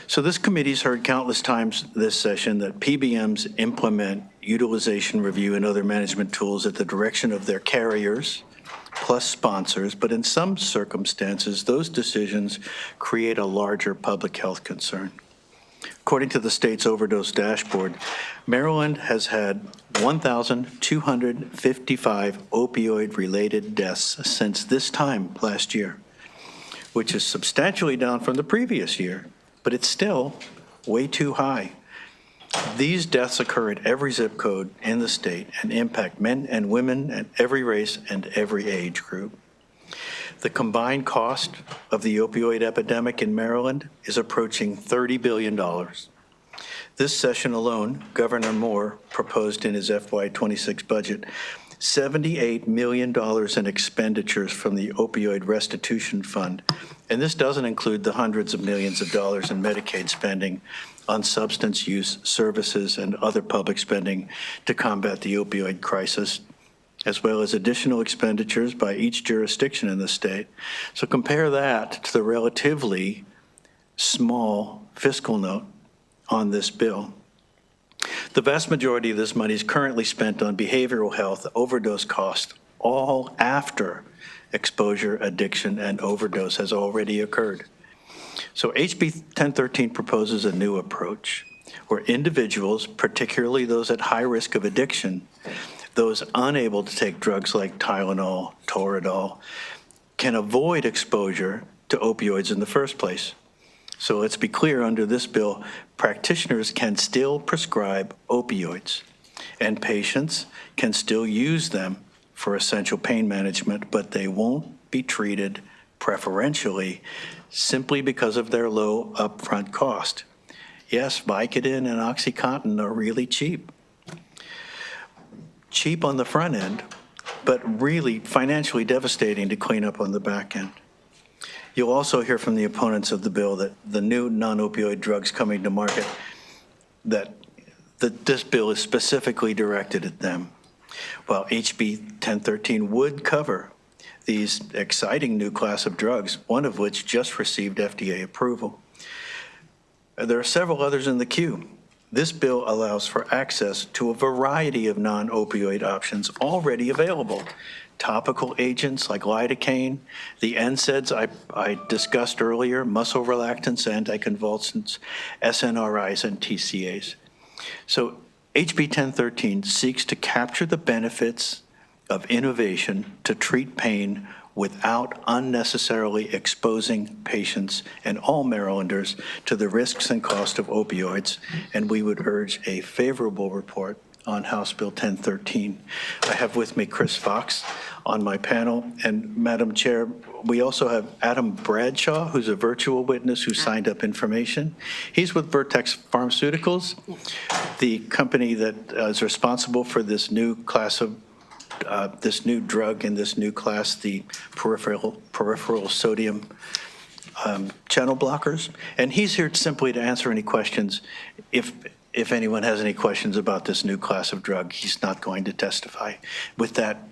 So this committee's heard countless times this session that PBMs implement utilization review and other management tools at the direction of their carriers, plus sponsors, but in some circumstances, those decisions create a larger public health concern. According to the state's overdose dashboard, Maryland has had 1,255 opioid-related deaths since this time last year, which is substantially down from the previous year, but it's still way too high. These deaths occur at every zip code in the state and impact men and women at every race and every age group. The combined cost of the opioid epidemic in Maryland is approaching $30 billion. This session alone, Governor Moore proposed in his FY26 budget $78 million in expenditures from the Opioid Restitution Fund. And this doesn't include the hundreds of millions of dollars in Medicaid spending on substance use services and other public spending to combat the opioid crisis, as well as additional expenditures by each jurisdiction in the state. So compare that to the relatively small fiscal note on this bill. The vast majority of this money is currently spent on behavioral health, overdose costs, all after exposure, addiction, and overdose has already occurred. So HB 1013 proposes a new approach where individuals, particularly those at high risk of addiction, those unable to take drugs like Tylenol, Toradol, can avoid exposure to opioids in the first place. So let's be clear, under this bill, practitioners can still prescribe opioids, and patients can still use them for essential pain management, but they won't be treated preferentially simply because of their low upfront cost. Yes, Vicodin and OxyContin are really cheap. Cheap on the front end, but really financially devastating to clean up on the back end. You'll also hear from the opponents of the bill that the new non-opioid drugs coming to market, that this bill is specifically directed at them. While HB 1013 would cover these exciting new class of drugs, one of which just received FDA approval. There are several others in the queue. This bill allows for access to a variety of non-opioid options already available. Topical agents like lidocaine, the NSAIDs I discussed earlier, muscle relaxants, anticonvulsants, SNRIs, and TCAs. So HB 1013 seeks to capture the benefits of innovation to treat pain without unnecessarily exposing patients and all Marylanders to the risks and cost of opioids, and we would urge a favorable report on House Bill 1013. I have with me Chris Fox, on my panel. And Madam Chair, we also have Adam Bradshaw, who's a virtual witness who signed up information. He's with Vertex Pharmaceuticals, the company that is responsible for this new class of, this new drug in this new class, the peripheral sodium channel blockers. And he's here simply to answer any questions. If anyone has any questions about this new class of drug, he's not going to testify. With that,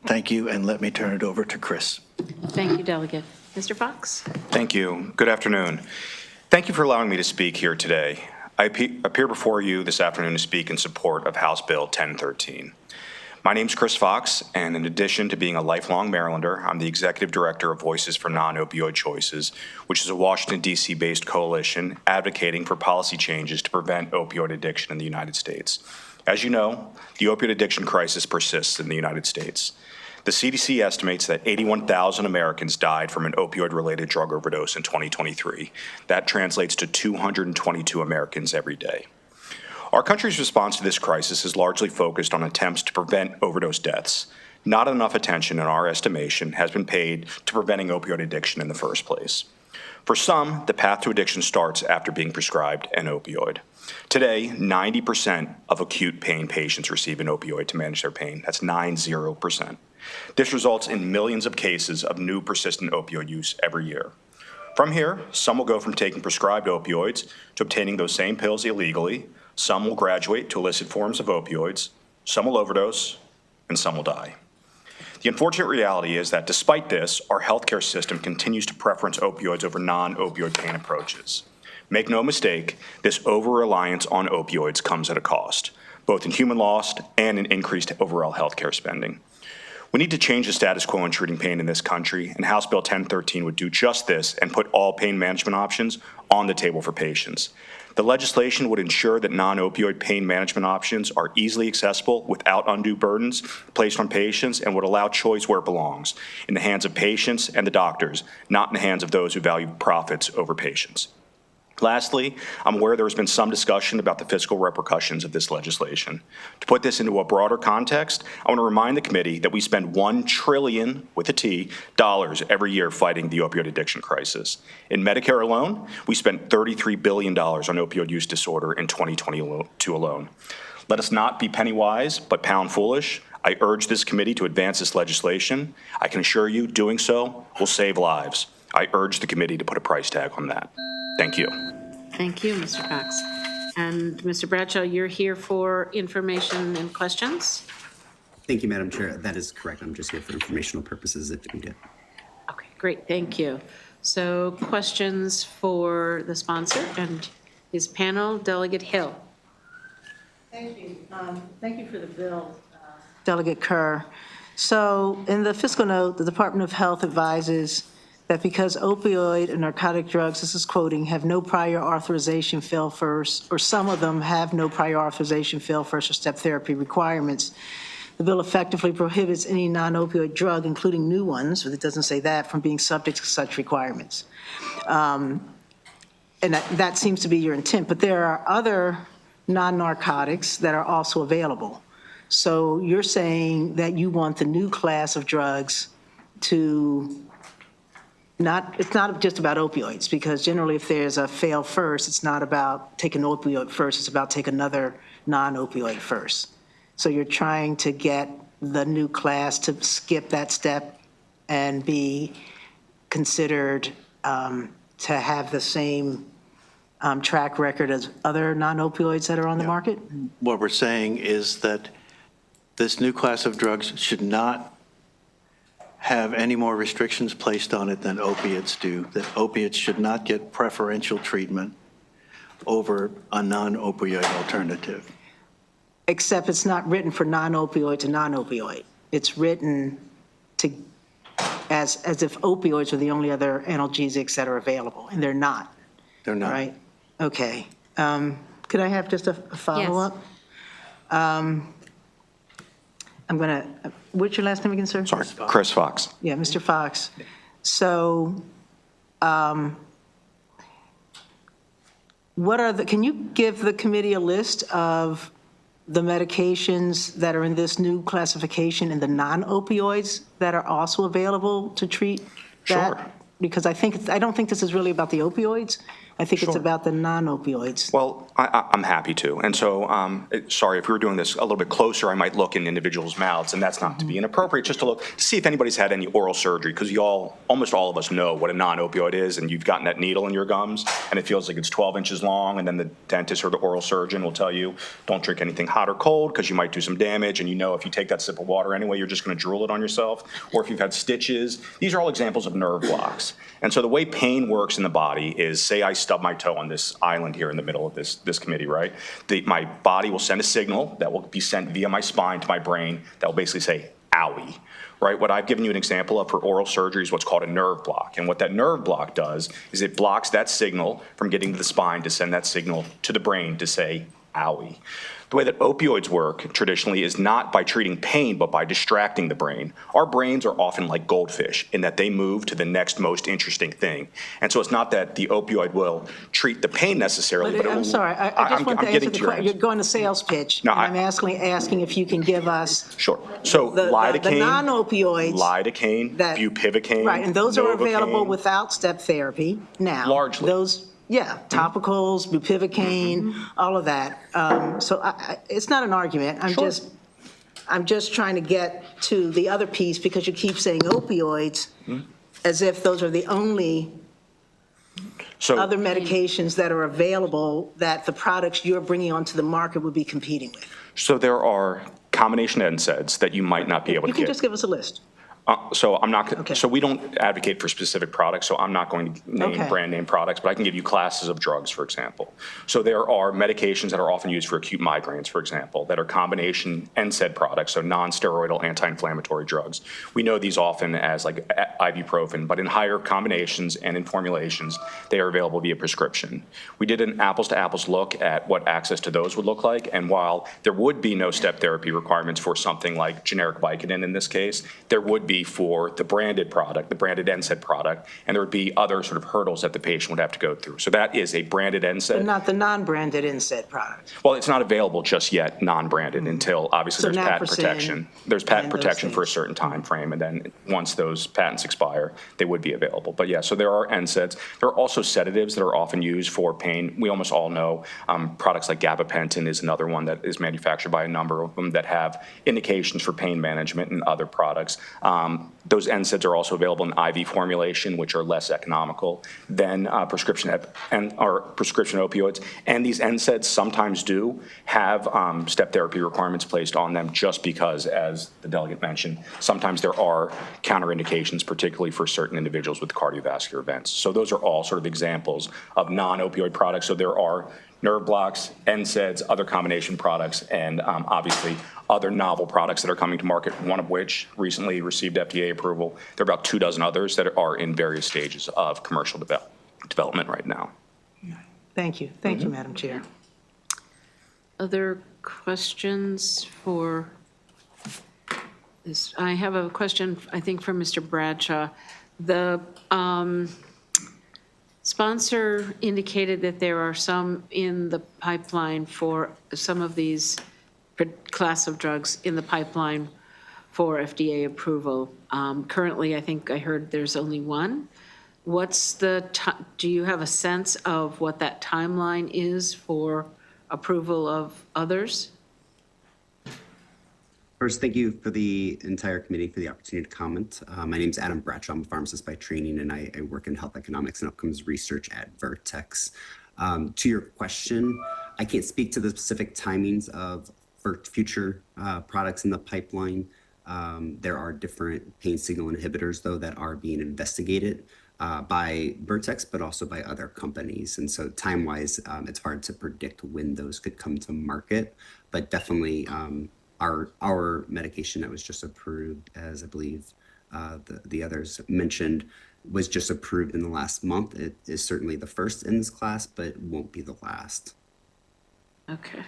thank you, and let me turn it over to Chris. Thank you, Delegate. Mr. Fox? Thank you. Good afternoon. Thank you for allowing me to speak here today. I appear before you this afternoon to speak in support of House Bill 1013. My name's Chris Fox, and in addition to being a lifelong Marylander, I'm the Executive Director of Voices for Non-Opioid Choices, which is a Washington, D.C. based coalition advocating for policy changes to prevent opioid addiction in the United States. As you know, the opioid addiction crisis persists in the United States. The CDC estimates that 81,000 Americans died from an opioid-related drug overdose in 2023. That translates to 222 Americans every day. Our country's response to this crisis is largely focused on attempts to prevent overdose deaths. Not enough attention, in our estimation, has been paid to preventing opioid addiction in the first place. For some, the path to addiction starts after being prescribed an opioid. Today, 90% of acute pain patients receive an opioid to manage their pain. That's 90%. This results in millions of cases of new persistent opioid use every year. From here, some will go from taking prescribed opioids to obtaining those same pills illegally. Some will graduate to illicit forms of opioids, some will overdose, and some will die. The unfortunate reality is that despite this, our healthcare system continues to preference opioids over non-opioid pain approaches. Make no mistake, this over-reliance on opioids comes at a cost, both in human loss and in increased overall healthcare spending. We need to change the status quo in treating pain in this country, and House Bill 1013 would do just this and put all pain management options on the table for patients. The legislation would ensure that non-opioid pain management options are easily accessible without undue burdens placed on patients and would allow choice where it belongs, in the hands of patients and the doctors, not in the hands of those who value profits over patients. Lastly, I'm aware there has been some discussion about the fiscal repercussions of this legislation. To put this into a broader context, I want to remind the committee that we spend $1 trillion, with a T, dollars every year fighting the opioid addiction crisis. In Medicare alone, we spent $33 billion on opioid use disorder in 2022 alone. Let us not be penny wise, but pound foolish. I urge this committee to advance this legislation. I can assure you doing so will save lives. I urge the committee to put a price tag on that. Thank you. Thank you, Mr. Fox. And Mr. Bradshaw, you're here for information and questions? Thank you, Madam Chair. That is correct. I'm just here for informational purposes if needed. Okay, great, thank you. So questions for the sponsor and his panel, Delegate Hill. Thank you. Thank you for the bill, Delegate Kerr. So in the fiscal note, the Department of Health advises that because opioid and narcotic drugs, this is quoting, have no prior authorization, fail first, or some of them have no prior authorization, fail first, or step therapy requirements, the bill effectively prohibits any non-opioid drug, including new ones, but it doesn't say that, from being subject to such requirements. And that seems to be your intent, but there are other non-narcotics that are also available. So you're saying that you want the new class of drugs to it's not just about opioids, because generally if there's a fail first, it's not about take an opioid first, it's about take another non-opioid first. So you're trying to get the new class to skip that step and be considered to have the same track record as other non-opioids that are on the market? What we're saying is that this new class of drugs should not have any more restrictions placed on it than opiates do, that opiates should not get preferential treatment over a non-opioid alternative. Except it's not written for non-opioid to non-opioid. It's written to as if opioids are the only other analgesics that are available, and they're not. They're not. Right? Okay. Could I have just a follow-up? Yes. I'm going to, what's your last name again, sir? Sorry, Chris Fox. Yeah, Mr. Fox. So what are can you give the committee a list of the medications that are in this new classification and the non-opioids that are also available to treat that? Sure. Because I don't think this is really about the opioids. I think it's about the non-opioids. Well, I'm happy to. And so, sorry, if we were doing this a little bit closer, I might look in individuals' mouths, and that's not to be inappropriate, just to look to see if anybody's had any oral surgery, because almost all of us know what a non-opioid is, and you've gotten that needle in your gums, and it feels like it's 12 inches long, and then the dentist or the oral surgeon will tell you, don't drink anything hot or cold, because you might do some damage, and you know if you take that sip of water anyway, you're just going to drool it on yourself, or if you've had stitches. These are all examples of nerve blocks. And so the way pain works in the body is, say I stub my toe on this island here in the middle of this committee, right? My body will send a signal that will be sent via my spine to my brain that will basically say, owie, right? What I've given you an example of for oral surgery is what's called a nerve block. And what that nerve block does is it blocks that signal from getting to the spine to send that signal to the brain to say, owie. The way that opioids work traditionally is not by treating pain, but by distracting the brain. Our brains are often like goldfish in that they move to the next most interesting thing. And so it's not that the opioid will treat the pain necessarily, but it will. I'm sorry, I just want to answer the question. You're going to sales pitch. No, I'm asking if you can give us. Sure. So lidocaine, the non-opioids. Lidocaine, bupivacaine. Right, and those are Novocaine. available without step therapy now. Largely. Topicals, bupivacaine, all of that. So it's not an argument. I'm just trying to get to the other piece because you keep saying opioids as if those are the only other medications that are available that the products you're bringing onto the market would be competing with. So there are combination NSAIDs that you might not be able to You can get. just give us a list. So I'm not. So we don't advocate for specific products. So I'm not going to name brand name products, but I can give you classes of drugs, for example. So there are medications that are often used for acute migraines, for example, that are combination NSAID products, so non-steroidal anti-inflammatory drugs. We know these often as like ibuprofen, but in higher combinations and in formulations, they are available via prescription. We did an apples-to-apples look at what access to those would look like, and while there would be no step therapy requirements for something like generic Vicodin in this case, there would be for the branded product, the branded NSAID product, and there would be other sort of hurdles that the patient would have to go through. So that is a branded NSAID. But not the non-branded NSAID product. Well, it's not available just yet, non-branded, until obviously there's patent protection. There's patent protection for a certain time frame, and then once those patents expire, they would be available. But yeah, so there are NSAIDs. There are also sedatives that are often used for pain. We almost all know products like gabapentin is another one that is manufactured by a number of them that have indications for pain management and other products. Those NSAIDs are also available in IV formulation, which are less economical than prescription opioids. And these NSAIDs sometimes do have step therapy requirements placed on them just because, as the delegate mentioned, sometimes there are counterindications, particularly for certain individuals with cardiovascular events. So those are all sort of examples of non-opioid products. So there are nerve blocks, NSAIDs, other combination products, and obviously other novel products that are coming to market, one of which recently received FDA approval. There are about 24 others that are in various stages of commercial development right now. Thank you. Thank you, Madam Chair. Other questions for this? I have a question, I think, for Mr. Bradshaw. The sponsor indicated that there are some in the pipeline for some of these class of drugs in the pipeline for FDA approval. Currently, I think I heard there's only one. What's do you have a sense of what that timeline is for approval of others? First, thank you for the entire committee for the opportunity to comment. My name is Adam Bradshaw. I'm a pharmacist by training, and I work in health economics and outcomes research at Vertex. To your question, I can't speak to the specific timings for future products in the pipeline. There are different pain signal inhibitors, though, that are being investigated by Vertex, but also by other companies. And so time-wise, it's hard to predict when those could come to market, but definitely our medication that was just approved, as I believe the others mentioned, was just approved in the last month. It is certainly the first in this class, but won't be the last. Okay.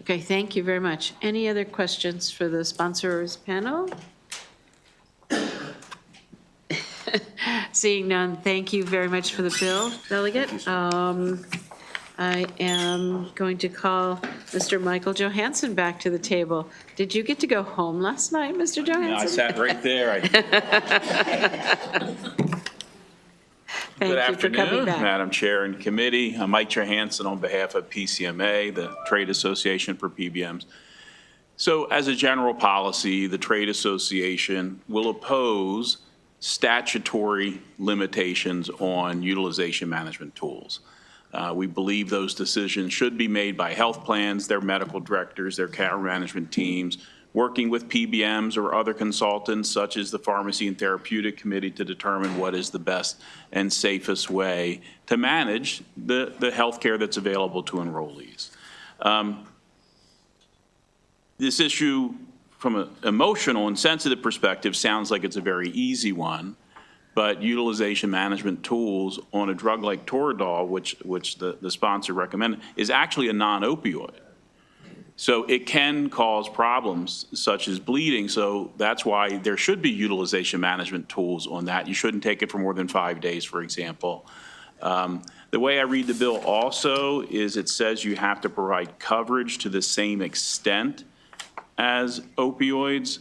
Okay, thank you very much. Any other questions for the sponsors panel? Seeing none, thank you very much for the bill, Delegate. I am going to call Mr. Michael Johansson back to the table. Did you get to go home last night, Mr. Johansson? No, I sat right there. Thank Good you for coming afternoon, back. Madam Chair and Committee. I'm Mike Johansson on behalf of PCMA, the Trade Association for PBMs. So as a general policy, the Trade Association will oppose statutory limitations on utilization management tools. We believe those decisions should be made by health plans, their medical directors, their care management teams, working with PBMs or other consultants such as the Pharmacy and Therapeutic Committee to determine what is the best and safest way to manage the health care that's available to enrollees. This issue, from an emotional and sensitive perspective, sounds like it's a very easy one, but utilization management tools on a drug like Toradol, which the sponsor recommended, is actually a non-opioid. So it can cause problems such as bleeding. So that's why there should be utilization management tools on that. You shouldn't take it for more than 5 days, for example. The way I read the bill also is it says you have to provide coverage to the same extent as opioids.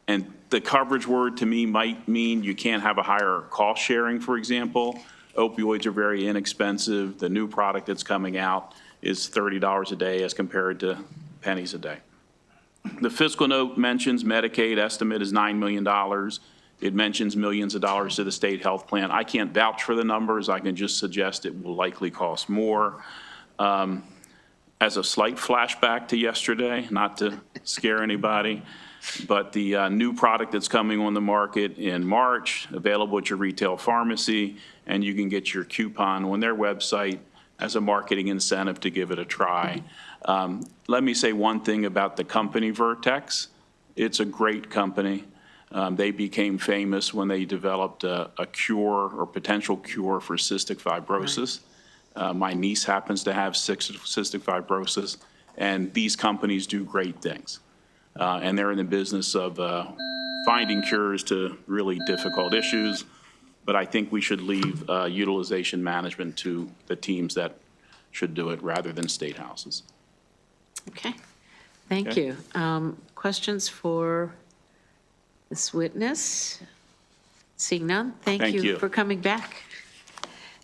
And the coverage word to me might mean you can't have a higher cost sharing, for example. Opioids are very inexpensive. The new product that's coming out is $30 a day as compared to pennies a day. The fiscal note mentions Medicaid estimate is $9 million. It mentions millions of dollars to the state health plan. I can't vouch for the numbers. I can just suggest it will likely cost more. As a slight flashback to yesterday, not to scare anybody, but the new product that's coming on the market in March, available at your retail pharmacy, and you can get your coupon on their website as a marketing incentive to give it a try. Let me say one thing about the company Vertex. It's a great company. They became famous when they developed a cure or potential cure for cystic fibrosis. My niece happens to have cystic fibrosis, and these companies do great things. And they're in the business of finding cures to really difficult issues. But I think we should leave utilization management to the teams that should do it rather than state houses. Okay, thank Okay. you. Questions for this witness? Seeing none, thank you for coming back.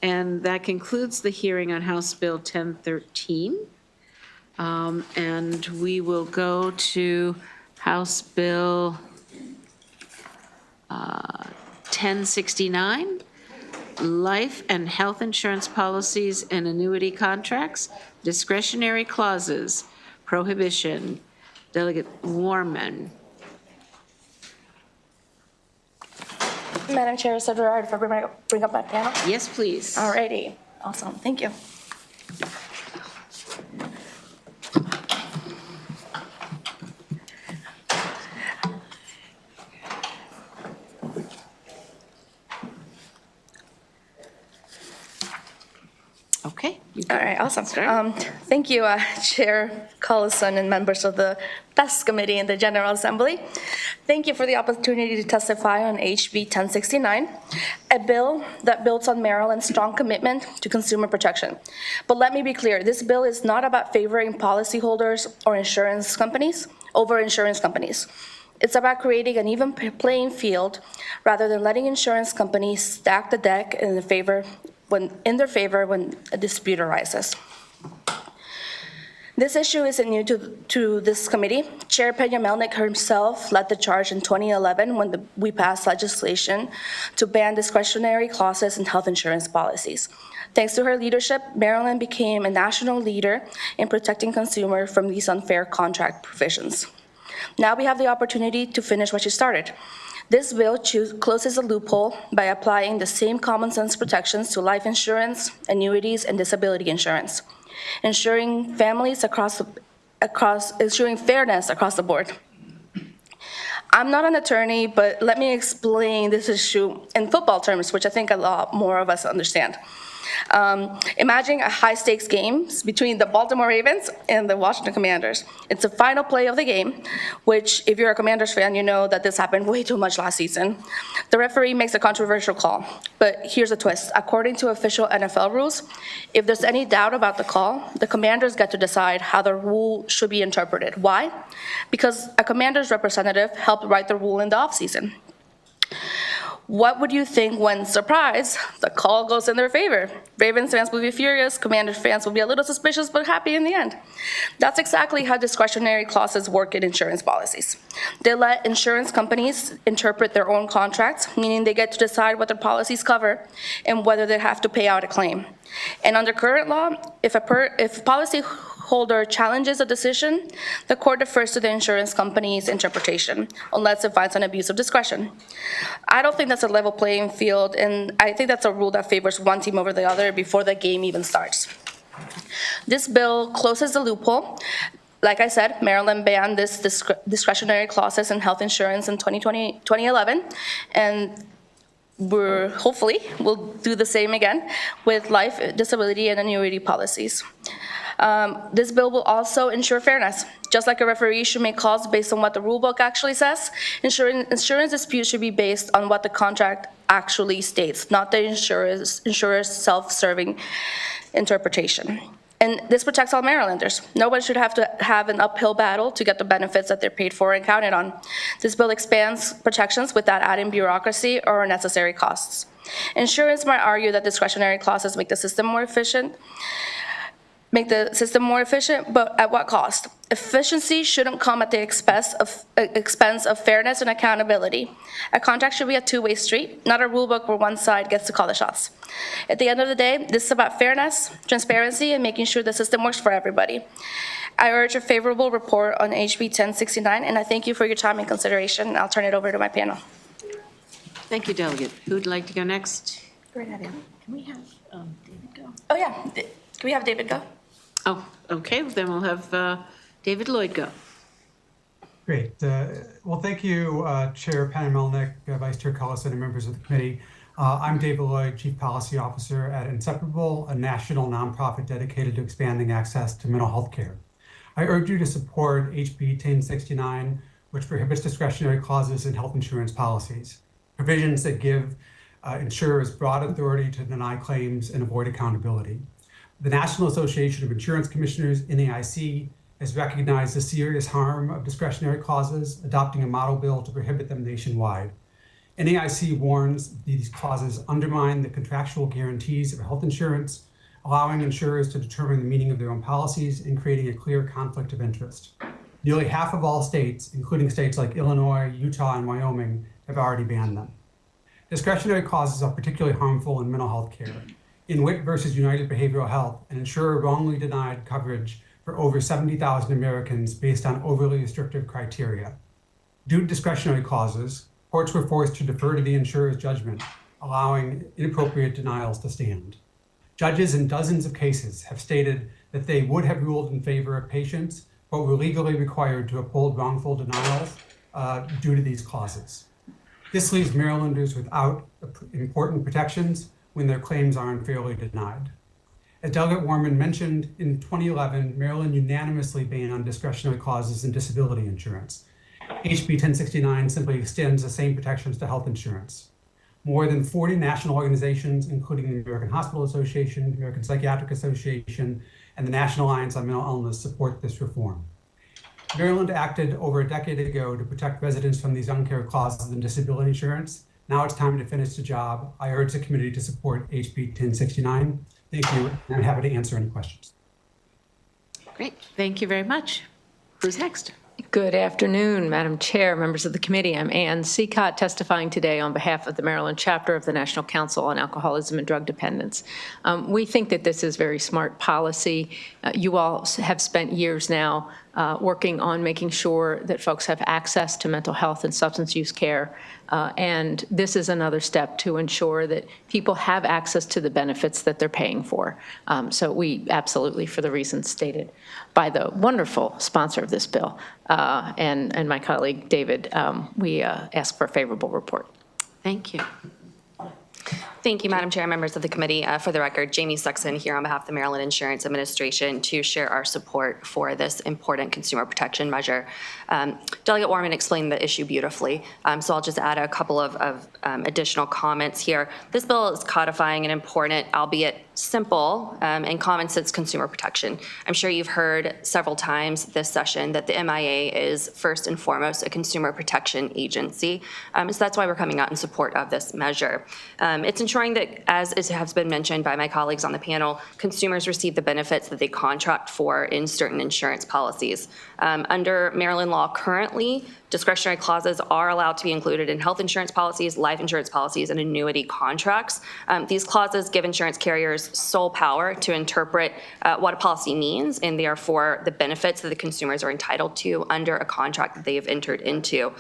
And that concludes the hearing on House Bill 1013. And we will go to House Bill 1069, Life and Health Insurance Policies and Annuity Contracts, Discretionary Clauses, Prohibition. Delegate Warman. Madam Chair, is it all right if I bring up my panel? Yes, please. All righty. Awesome. Thank you. Okay. All right, awesome. Thank you, Chair Collison and members of the Task Committee and the General Assembly. Thank you for the opportunity to testify on HB 1069, a bill that builds on Maryland's strong commitment to consumer protection. But let me be clear, this bill is not about favoring policyholders or insurance companies over insurance companies. It's about creating an even playing field rather than letting insurance companies stack the deck in their favor when a dispute arises. This issue isn't new to this committee. Chair Peña-Melnick herself led the charge in 2011 when we passed legislation to ban discretionary clauses in health insurance policies. Thanks to her leadership, Maryland became a national leader in protecting consumers from these unfair contract provisions. Now we have the opportunity to finish what she started. This bill closes a loophole by applying the same common sense protections to life insurance, annuities, and disability insurance, ensuring fairness across the board. I'm not an attorney, but let me explain this issue in football terms, which I think a lot more of us understand. Imagine a high-stakes game between the Baltimore Ravens and the Washington Commanders. It's the final play of the game, which, if you're a Commanders fan, you know that this happened way too much last season. The referee makes a controversial call, but here's a twist. According to official NFL rules, if there's any doubt about the call, the Commanders get to decide how the rule should be interpreted. Why? Because a Commanders representative helped write the rule in the offseason. What would you think when, surprise, the call goes in their favor? Ravens fans will be furious, Commanders fans will be a little suspicious, but happy in the end. That's exactly how discretionary clauses work in insurance policies. They let insurance companies interpret their own contracts, meaning they get to decide what their policies cover and whether they have to pay out a claim. And under current law, if policyholder challenges a decision, the court defers to the insurance company's interpretation, unless it finds an abuse of discretion. I don't think that's a level playing field, and I think that's a rule that favors one team over the other before the game even starts. This bill closes the loophole. Like I said, Maryland banned this discretionary clauses in health insurance in 2011, and we'll do the same again with life, disability, and annuity policies. This bill will also ensure fairness. Just like a referee should make calls based on what the rule book actually says, insurance disputes should be based on what the contract actually states, not the insurer's self-serving interpretation. And this protects all Marylanders. No one should have to have an uphill battle to get the benefits that they're paid for and counted on. This bill expands protections without adding bureaucracy or unnecessary costs. Insurance might argue that discretionary clauses make the system more efficient, but at what cost? Efficiency shouldn't come at the expense of fairness and accountability. A contract should be a two-way street, not a rule book where one side gets to call the shots. At the end of the day, this is about fairness, transparency, and making sure the system works for everybody. I urge a favorable report on HB 1069, and I thank you for your time and consideration. I'll turn it over to my panel. Thank you, Delegate. Who'd like to go next? Go right ahead. Can we have David go? Oh, yeah. Can we have David go? Oh, okay, then we'll have David Lloyd go. Great. Well, thank you, Chair Penna-Melnick, Vice Chair Cullison, and members of the committee. I'm David Lloyd, Chief Policy Officer at Inseparable, a national nonprofit dedicated to expanding access to mental health care. I urge you to support HB 1069, which prohibits discretionary clauses in health insurance policies, provisions that give insurers broad authority to deny claims and avoid accountability. The National Association of Insurance Commissioners, NAIC, has recognized the serious harm of discretionary clauses, adopting a model bill to prohibit them nationwide. NAIC warns these clauses undermine the contractual guarantees of health insurance, allowing insurers to determine the meaning of their own policies and creating a clear conflict of interest. Nearly half of all states, including states like Illinois, Utah, and Wyoming, have already banned them. Discretionary clauses are particularly harmful in mental health care. In Witt versus United Behavioral Health, an insurer wrongly denied coverage for over 70,000 Americans based on overly restrictive criteria. Due to discretionary clauses, courts were forced to defer to the insurer's judgment, allowing inappropriate denials to stand. Judges in dozens of cases have stated that they would have ruled in favor of patients, but were legally required to uphold wrongful denials due to these clauses. This leaves Marylanders without important protections when their claims are unfairly denied. As Delegate Warman mentioned, in 2011, Maryland unanimously banned discretionary clauses in disability insurance. HB 1069 simply extends the same protections to health insurance. More than 40 national organizations, including the American Hospital Association, the American Psychiatric Association, and the National Alliance on Mental Illness support this reform. Maryland acted over a decade ago to protect residents from these unfair clauses in disability insurance. Now it's time to finish the job. I urge the committee to support HB 1069. Thank you, and I'm happy to answer any questions. Great, thank you very much. Who's next? Good afternoon, Madam Chair, members of the committee. I'm Ann Seacott, testifying today on behalf of the Maryland chapter of the National Council on Alcoholism and Drug Dependence. We think that this is very smart policy. You all have spent years now working on making sure that folks have access to mental health and substance use care. And this is another step to ensure that people have access to the benefits that they're paying for. So we absolutely, for the reasons stated by the wonderful sponsor of this bill and my colleague David, we ask for a favorable report. Thank you. Thank you, Madam Chair, members of the committee. For the record, Jamie Suxon here on behalf of the Maryland Insurance Administration to share our support for this important consumer protection measure. Delegate Warman explained the issue beautifully, so I'll just add a couple of additional comments here. This bill is codifying an important, albeit simple, and common sense consumer protection. I'm sure you've heard several times this session that the MIA is first and foremost a consumer protection agency, so that's why we're coming out in support of this measure. It's ensuring that, as it has been mentioned by my colleagues on the panel, consumers receive the benefits that they contract for in certain insurance policies. Under Maryland law currently, discretionary clauses are allowed to be included in health insurance policies, life insurance policies, and annuity contracts. These clauses give insurance carriers sole power to interpret what a policy means, and therefore the benefits that the consumers are entitled to under a contract that they have entered into.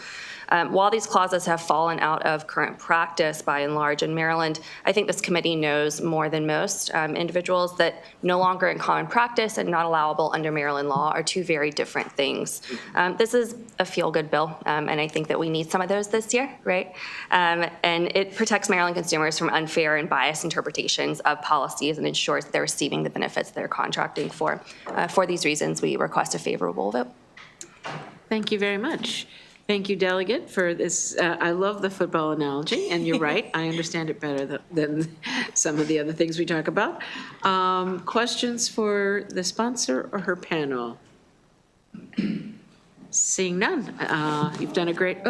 While these clauses have fallen out of current practice by and large in Maryland, I think this committee knows more than most individuals that no longer in common practice and not allowable under Maryland law are two very different things. This is a feel-good bill, and I think that we need some of those this year, right? And it protects Maryland consumers from unfair and biased interpretations of policies and ensures that they're receiving the benefits they're contracting for. For these reasons, we request a favorable vote. Thank you very much. Thank you, Delegate, for this. I love the football analogy, and you're right. I understand it better than some of the other things we talk about. Questions for the sponsor or her panel? Seeing none. You've done a great,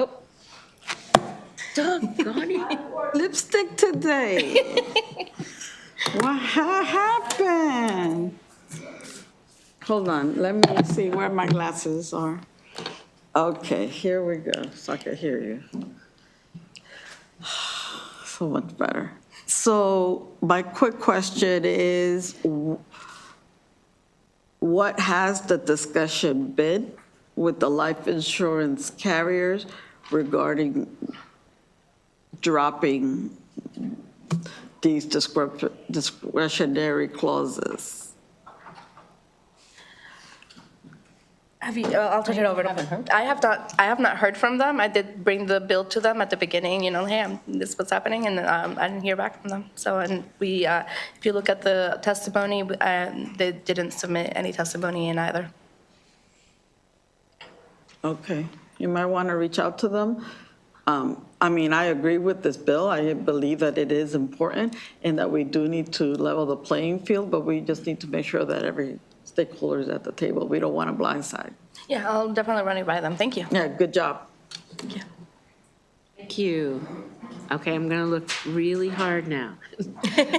doggone it. Lipstick today. What happened? Hold on, let me see where my glasses are. Okay, here we go, so I can hear you. So much better. So my quick question is, what has the discussion been with the life insurance carriers regarding dropping these discretionary clauses? I'll turn it over to them. I have not heard from them. I did bring the bill to them at the beginning, hey, this is what's happening, and I didn't hear back from them. So, and we, if you look at the testimony, they didn't submit any testimony in either. Okay, you might want to reach out to them. I mean, I agree with this bill. I believe that it is important and that we do need to level the playing field, but we just need to make sure that every stakeholder is at the table. We don't want to blindside. Yeah, I'll definitely run it by them. Thank you. Yeah, good job. Thank you. Thank you. Okay, I'm going to look really hard now.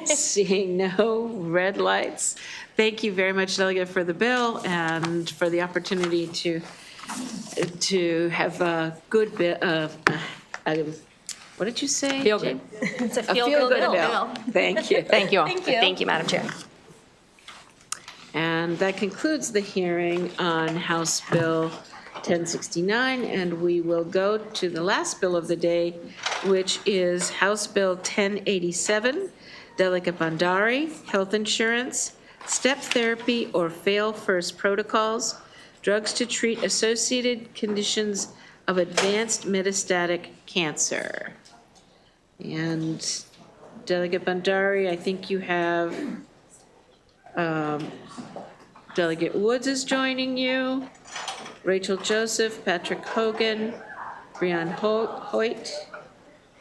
Seeing no red lights. Thank you very much, Delegate, for the bill and for the opportunity to have a good bill. What did you say? Feel good. It's a feel-good bill. Thank you. Thank you all. Thank you. Thank you, Madam Chair. And that concludes the hearing on House Bill 1069, and we will go to the last bill of the day, which is House Bill 1087, Delegate Bandari, Health Insurance, Step Therapy or Fail First Protocols, Drugs to Treat Associated Conditions of Advanced Metastatic Cancer. And Delegate Bandari, I think you have Delegate Woods is joining you, Rachel Joseph, Patrick Hogan, Brianne Hoyt,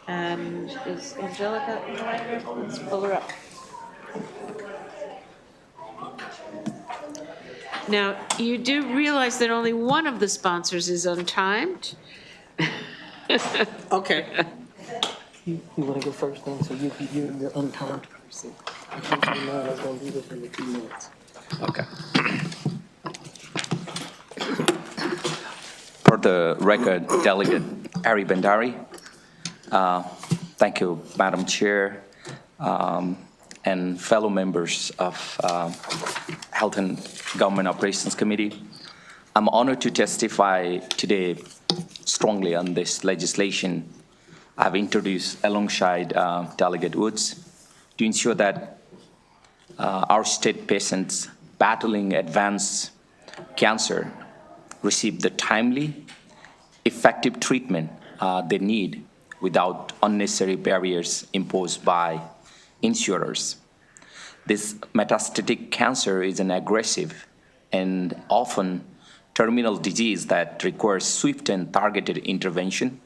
and is Angelica in the line? Let's pull her up. Now, you do realize that only one of the sponsors is untimed? Okay. You want to go first then, so you're the untimed person. I think you know I was going to leave it for the 2 minutes. Okay. For the record, Delegate Ari Bandari. Thank you, Madam Chair, and fellow members of Health and Government Operations Committee. I'm honored to testify today strongly on this legislation I've introduced alongside Delegate Woods to ensure that our state patients battling advanced cancer receive the timely, effective treatment they need without unnecessary barriers imposed by insurers. This metastatic cancer is an aggressive and often terminal disease that requires swift and targeted intervention.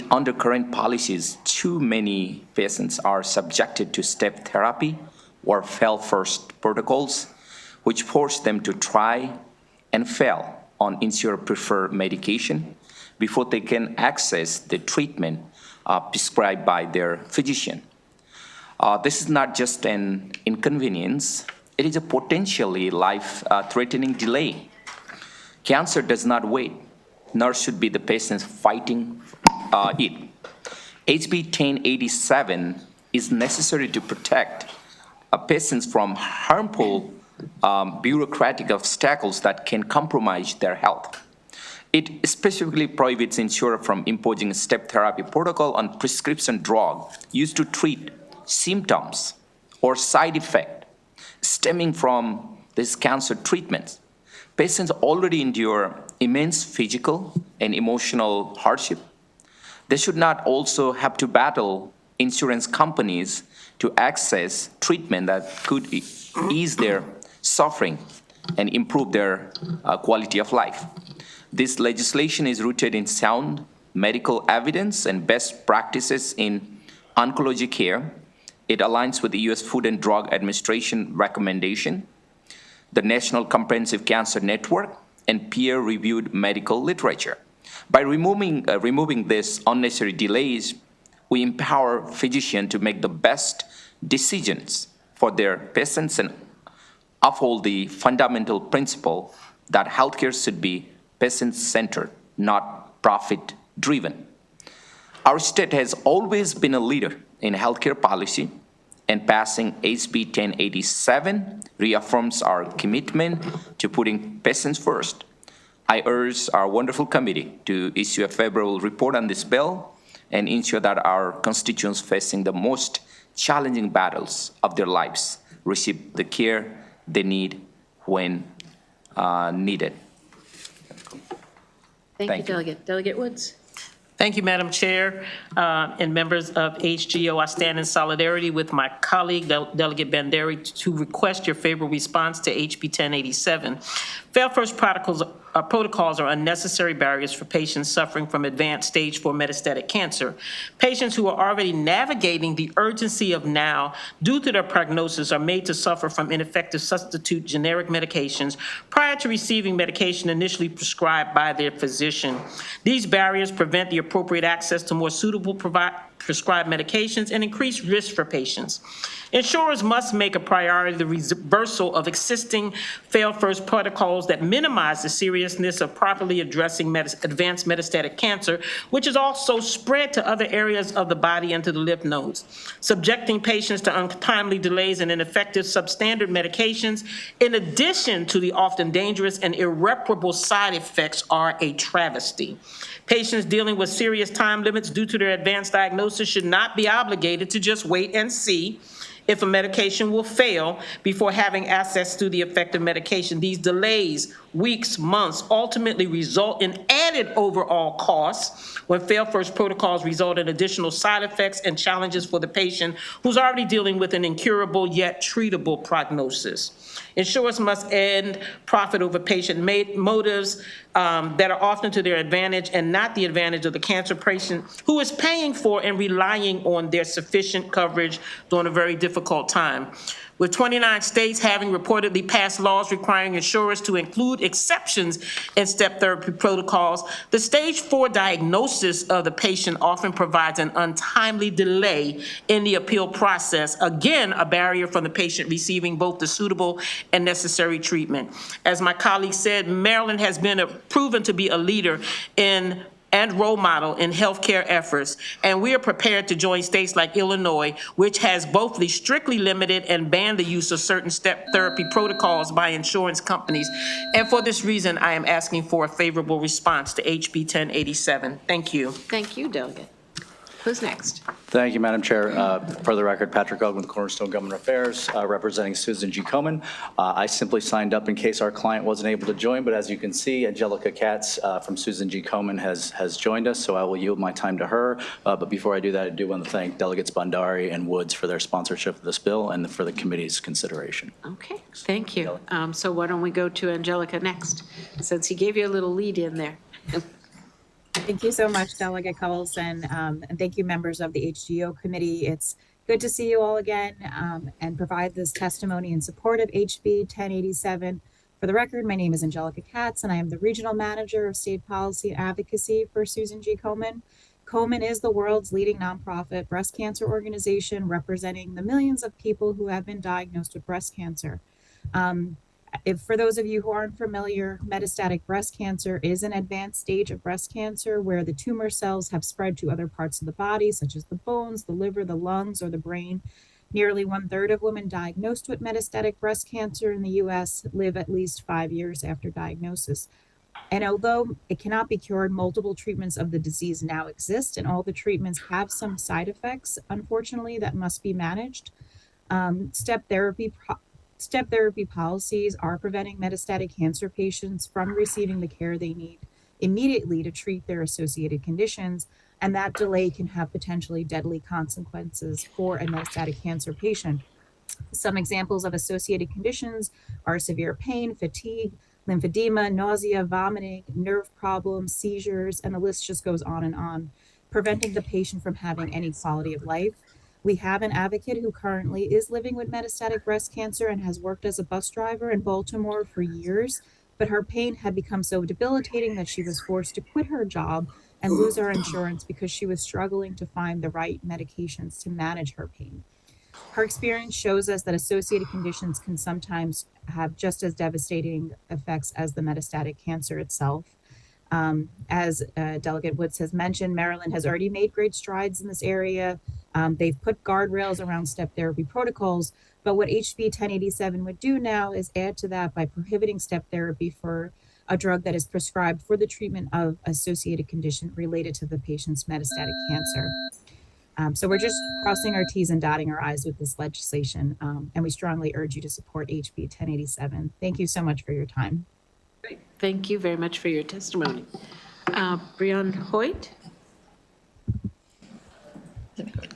Under current policies, too many patients are subjected to step therapy or fail-first protocols, which force them to try and fail on insurer-preferred medication before they can access the treatment prescribed by their physician. This is not just an inconvenience, it is a potentially life-threatening delay. Cancer does not wait, nor should be the patients fighting it. HB 1087 is necessary to protect patients from harmful bureaucratic obstacles that can compromise their health. It specifically prohibits insurer from imposing a step therapy protocol on prescription drug used to treat symptoms or side effect stemming from these cancer treatments. Patients already endure immense physical and emotional hardship. They should not also have to battle insurance companies to access treatment that could ease their suffering and improve their quality of life. This legislation is rooted in sound medical evidence and best practices in oncology care. It aligns with the U.S. Food and Drug Administration recommendation, the National Comprehensive Cancer Network, and peer-reviewed medical literature. By removing these unnecessary delays, we empower physicians to make the best decisions for their patients and uphold the fundamental principle that healthcare should be patient-centered, not profit-driven. Our state has always been a leader in healthcare policy, and passing HB 1087 reaffirms our commitment to putting patients first. I urge our wonderful committee to issue a favorable report on this bill and ensure that our constituents facing the most challenging battles of their lives receive the care they need when needed. Thank you, Delegate. Delegate Woods. Thank you, Madam Chair, and members of HGO. I stand in solidarity with my colleague, Delegate Banderi, to request your favorable response to HB 1087. Fail-first protocols are unnecessary barriers for patients suffering from advanced stage 4 metastatic cancer. Patients who are already navigating the urgency of now due to their prognosis are made to suffer from ineffective substitute generic medications prior to receiving medication initially prescribed by their physician. These barriers prevent the appropriate access to more suitable prescribed medications and increase risk for patients. Insurers must make a priority the reversal of existing fail-first protocols that minimize the seriousness of properly addressing advanced metastatic cancer, which is also spread to other areas of the body and to the lymph nodes. Subjecting patients to untimely delays and ineffective substandard medications, in addition to the often dangerous and irreparable side effects, are a travesty. Patients dealing with serious time limits due to their advanced diagnosis should not be obligated to just wait and see if a medication will fail before having access to the effective medication. These delays, weeks, months, ultimately result in added overall costs when fail-first protocols result in additional side effects and challenges for the patient who's already dealing with an incurable yet treatable prognosis. Insurers must end profit over patient motives that are often to their advantage and not the advantage of the cancer patient who is paying for and relying on their sufficient coverage during a very difficult time. With 29 states having reportedly passed laws requiring insurers to include exceptions in step therapy protocols, the stage 4 diagnosis of the patient often provides an untimely delay in the appeal process, again, a barrier from the patient receiving both the suitable and necessary treatment. As my colleague said, Maryland has been proven to be a leader and role model in healthcare efforts, and we are prepared to join states like Illinois, which has both the strictly limited and banned the use of certain step therapy protocols by insurance companies. And for this reason, I am asking for a favorable response to HB 1087. Thank you. Thank you, Delegate. Who's next? Thank you, Madam Chair. For the record, Patrick Ogg with Cornerstone Government Affairs, representing Susan G. Komen. I simply signed up in case our client wasn't able to join, but as you can see, Angelica Katz from Susan G. Komen has joined us, so I will yield my time to her. But before I do that, I do want to thank Delegates Bandari and Woods for their sponsorship of this bill and for the committee's consideration. Okay, thank you. So why don't we go to Angelica next, since he gave you a little lead in there. Thank you so much, Delegate Collison, and thank you, members of the HGO Committee. It's good to see you all again and provide this testimony in support of HB 1087. For the record, my name is Angelica Katz, and I am the Regional Manager of State Policy and Advocacy for Susan G. Komen. Komen is the world's leading nonprofit breast cancer organization representing the millions of people who have been diagnosed with breast cancer. For those of you who aren't familiar, metastatic breast cancer is an advanced stage of breast cancer where the tumor cells have spread to other parts of the body, such as the bones, the liver, the lungs, or the brain. Nearly 1/3 of women diagnosed with metastatic breast cancer in the U.S. live at least 5 years after diagnosis. And although it cannot be cured, multiple treatments of the disease now exist, and all the treatments have some side effects, unfortunately, that must be managed. Step therapy policies are preventing metastatic cancer patients from receiving the care they need immediately to treat their associated conditions, and that delay can have potentially deadly consequences for a metastatic cancer patient. Some examples of associated conditions are severe pain, fatigue, lymphedema, nausea, vomiting, nerve problems, seizures, and the list just goes on and on, preventing the patient from having any quality of life. We have an advocate who currently is living with metastatic breast cancer and has worked as a bus driver in Baltimore for years, but her pain had become so debilitating that she was forced to quit her job and lose her insurance because she was struggling to find the right medications to manage her pain. Her experience shows us that associated conditions can sometimes have just as devastating effects as the metastatic cancer itself. As Delegate Woods has mentioned, Maryland has already made great strides in this area. They've put guardrails around step therapy protocols, but what HB 1087 would do now is add to that by prohibiting step therapy for a drug that is prescribed for the treatment of associated condition related to the patient's metastatic cancer. So we're just crossing our T's and dotting our I's with this legislation, and we strongly urge you to support HB 1087. Thank you so much for your time. Great. Thank you very much for your testimony. Breon Hoyt.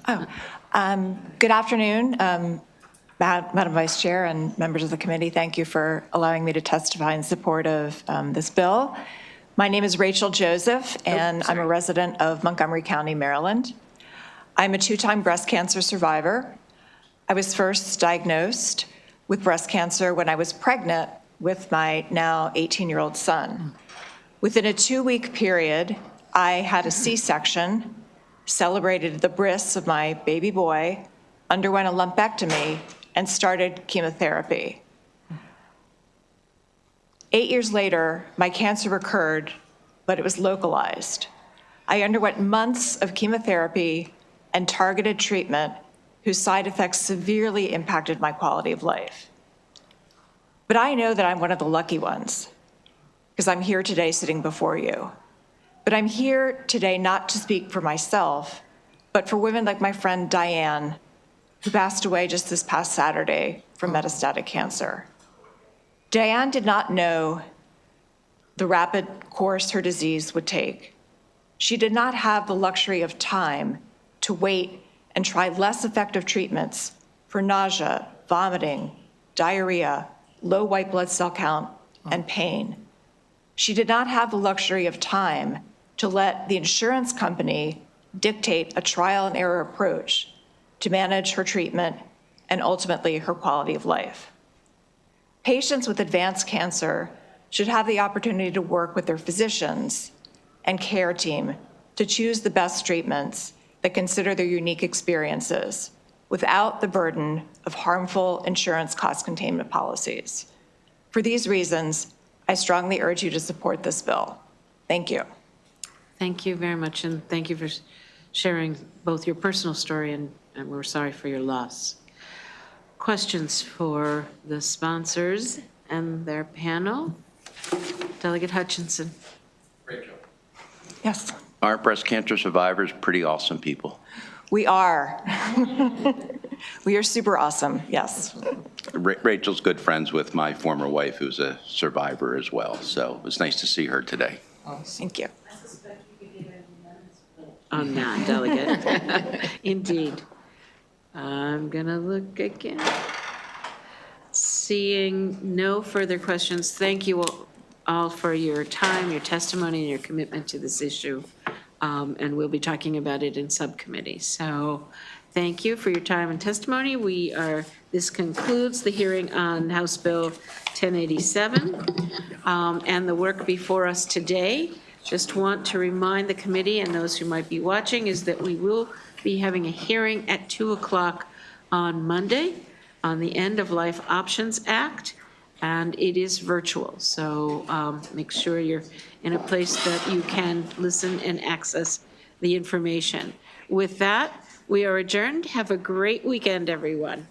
Good afternoon, Madam Vice Chair and members of the committee. Thank you for allowing me to testify in support of this bill. My name is Rachel Joseph, and I'm a resident of Montgomery County, Maryland. I'm a 2-time breast cancer survivor. I was first diagnosed with breast cancer when I was pregnant with my now 18-year-old son. Within a 2-week period, I had a C-section, celebrated the bris of my baby boy, underwent a lumpectomy, and started chemotherapy. 8 years later, my cancer recurred, but it was localized. I underwent months of chemotherapy and targeted treatment whose side effects severely impacted my quality of life. But I know that I'm one of the lucky ones, because I'm here today sitting before you. But I'm here today not to speak for myself, but for women like my friend Diane, who passed away just this past Saturday from metastatic cancer. Diane did not know the rapid course her disease would take. She did not have the luxury of time to wait and try less effective treatments for nausea, vomiting, diarrhea, low white blood cell count, and pain. She did not have the luxury of time to let the insurance company dictate a trial and error approach to manage her treatment and ultimately her quality of life. Patients with advanced cancer should have the opportunity to work with their physicians and care team to choose the best treatments that consider their unique experiences without the burden of harmful insurance cost containment policies. For these reasons, I strongly urge you to support this bill. Thank you. Thank you very much, and thank you for sharing both your personal story and we're sorry for your loss. Questions for the sponsors and their panel? Delegate Hutchinson. Yes. Aren't breast cancer survivors pretty awesome people? We are. We are super awesome, yes. Rachel's good friends with my former wife, who's a survivor as well, so it was nice to see her today. Thank you. On that, Delegate. Indeed. I'm going to look again. Seeing no further questions, thank you all for your time, your testimony, and your commitment to this issue. And we'll be talking about it in subcommittee. So thank you for your time and testimony. This concludes the hearing on House Bill 1087 and the work before us today. Just want to remind the committee and those who might be watching is that we will be having a hearing at 2 o'clock on Monday on the End of Life Options Act, and it is virtual. So make sure you're in a place that you can listen and access the information. With that, we are adjourned. Have a great weekend, everyone.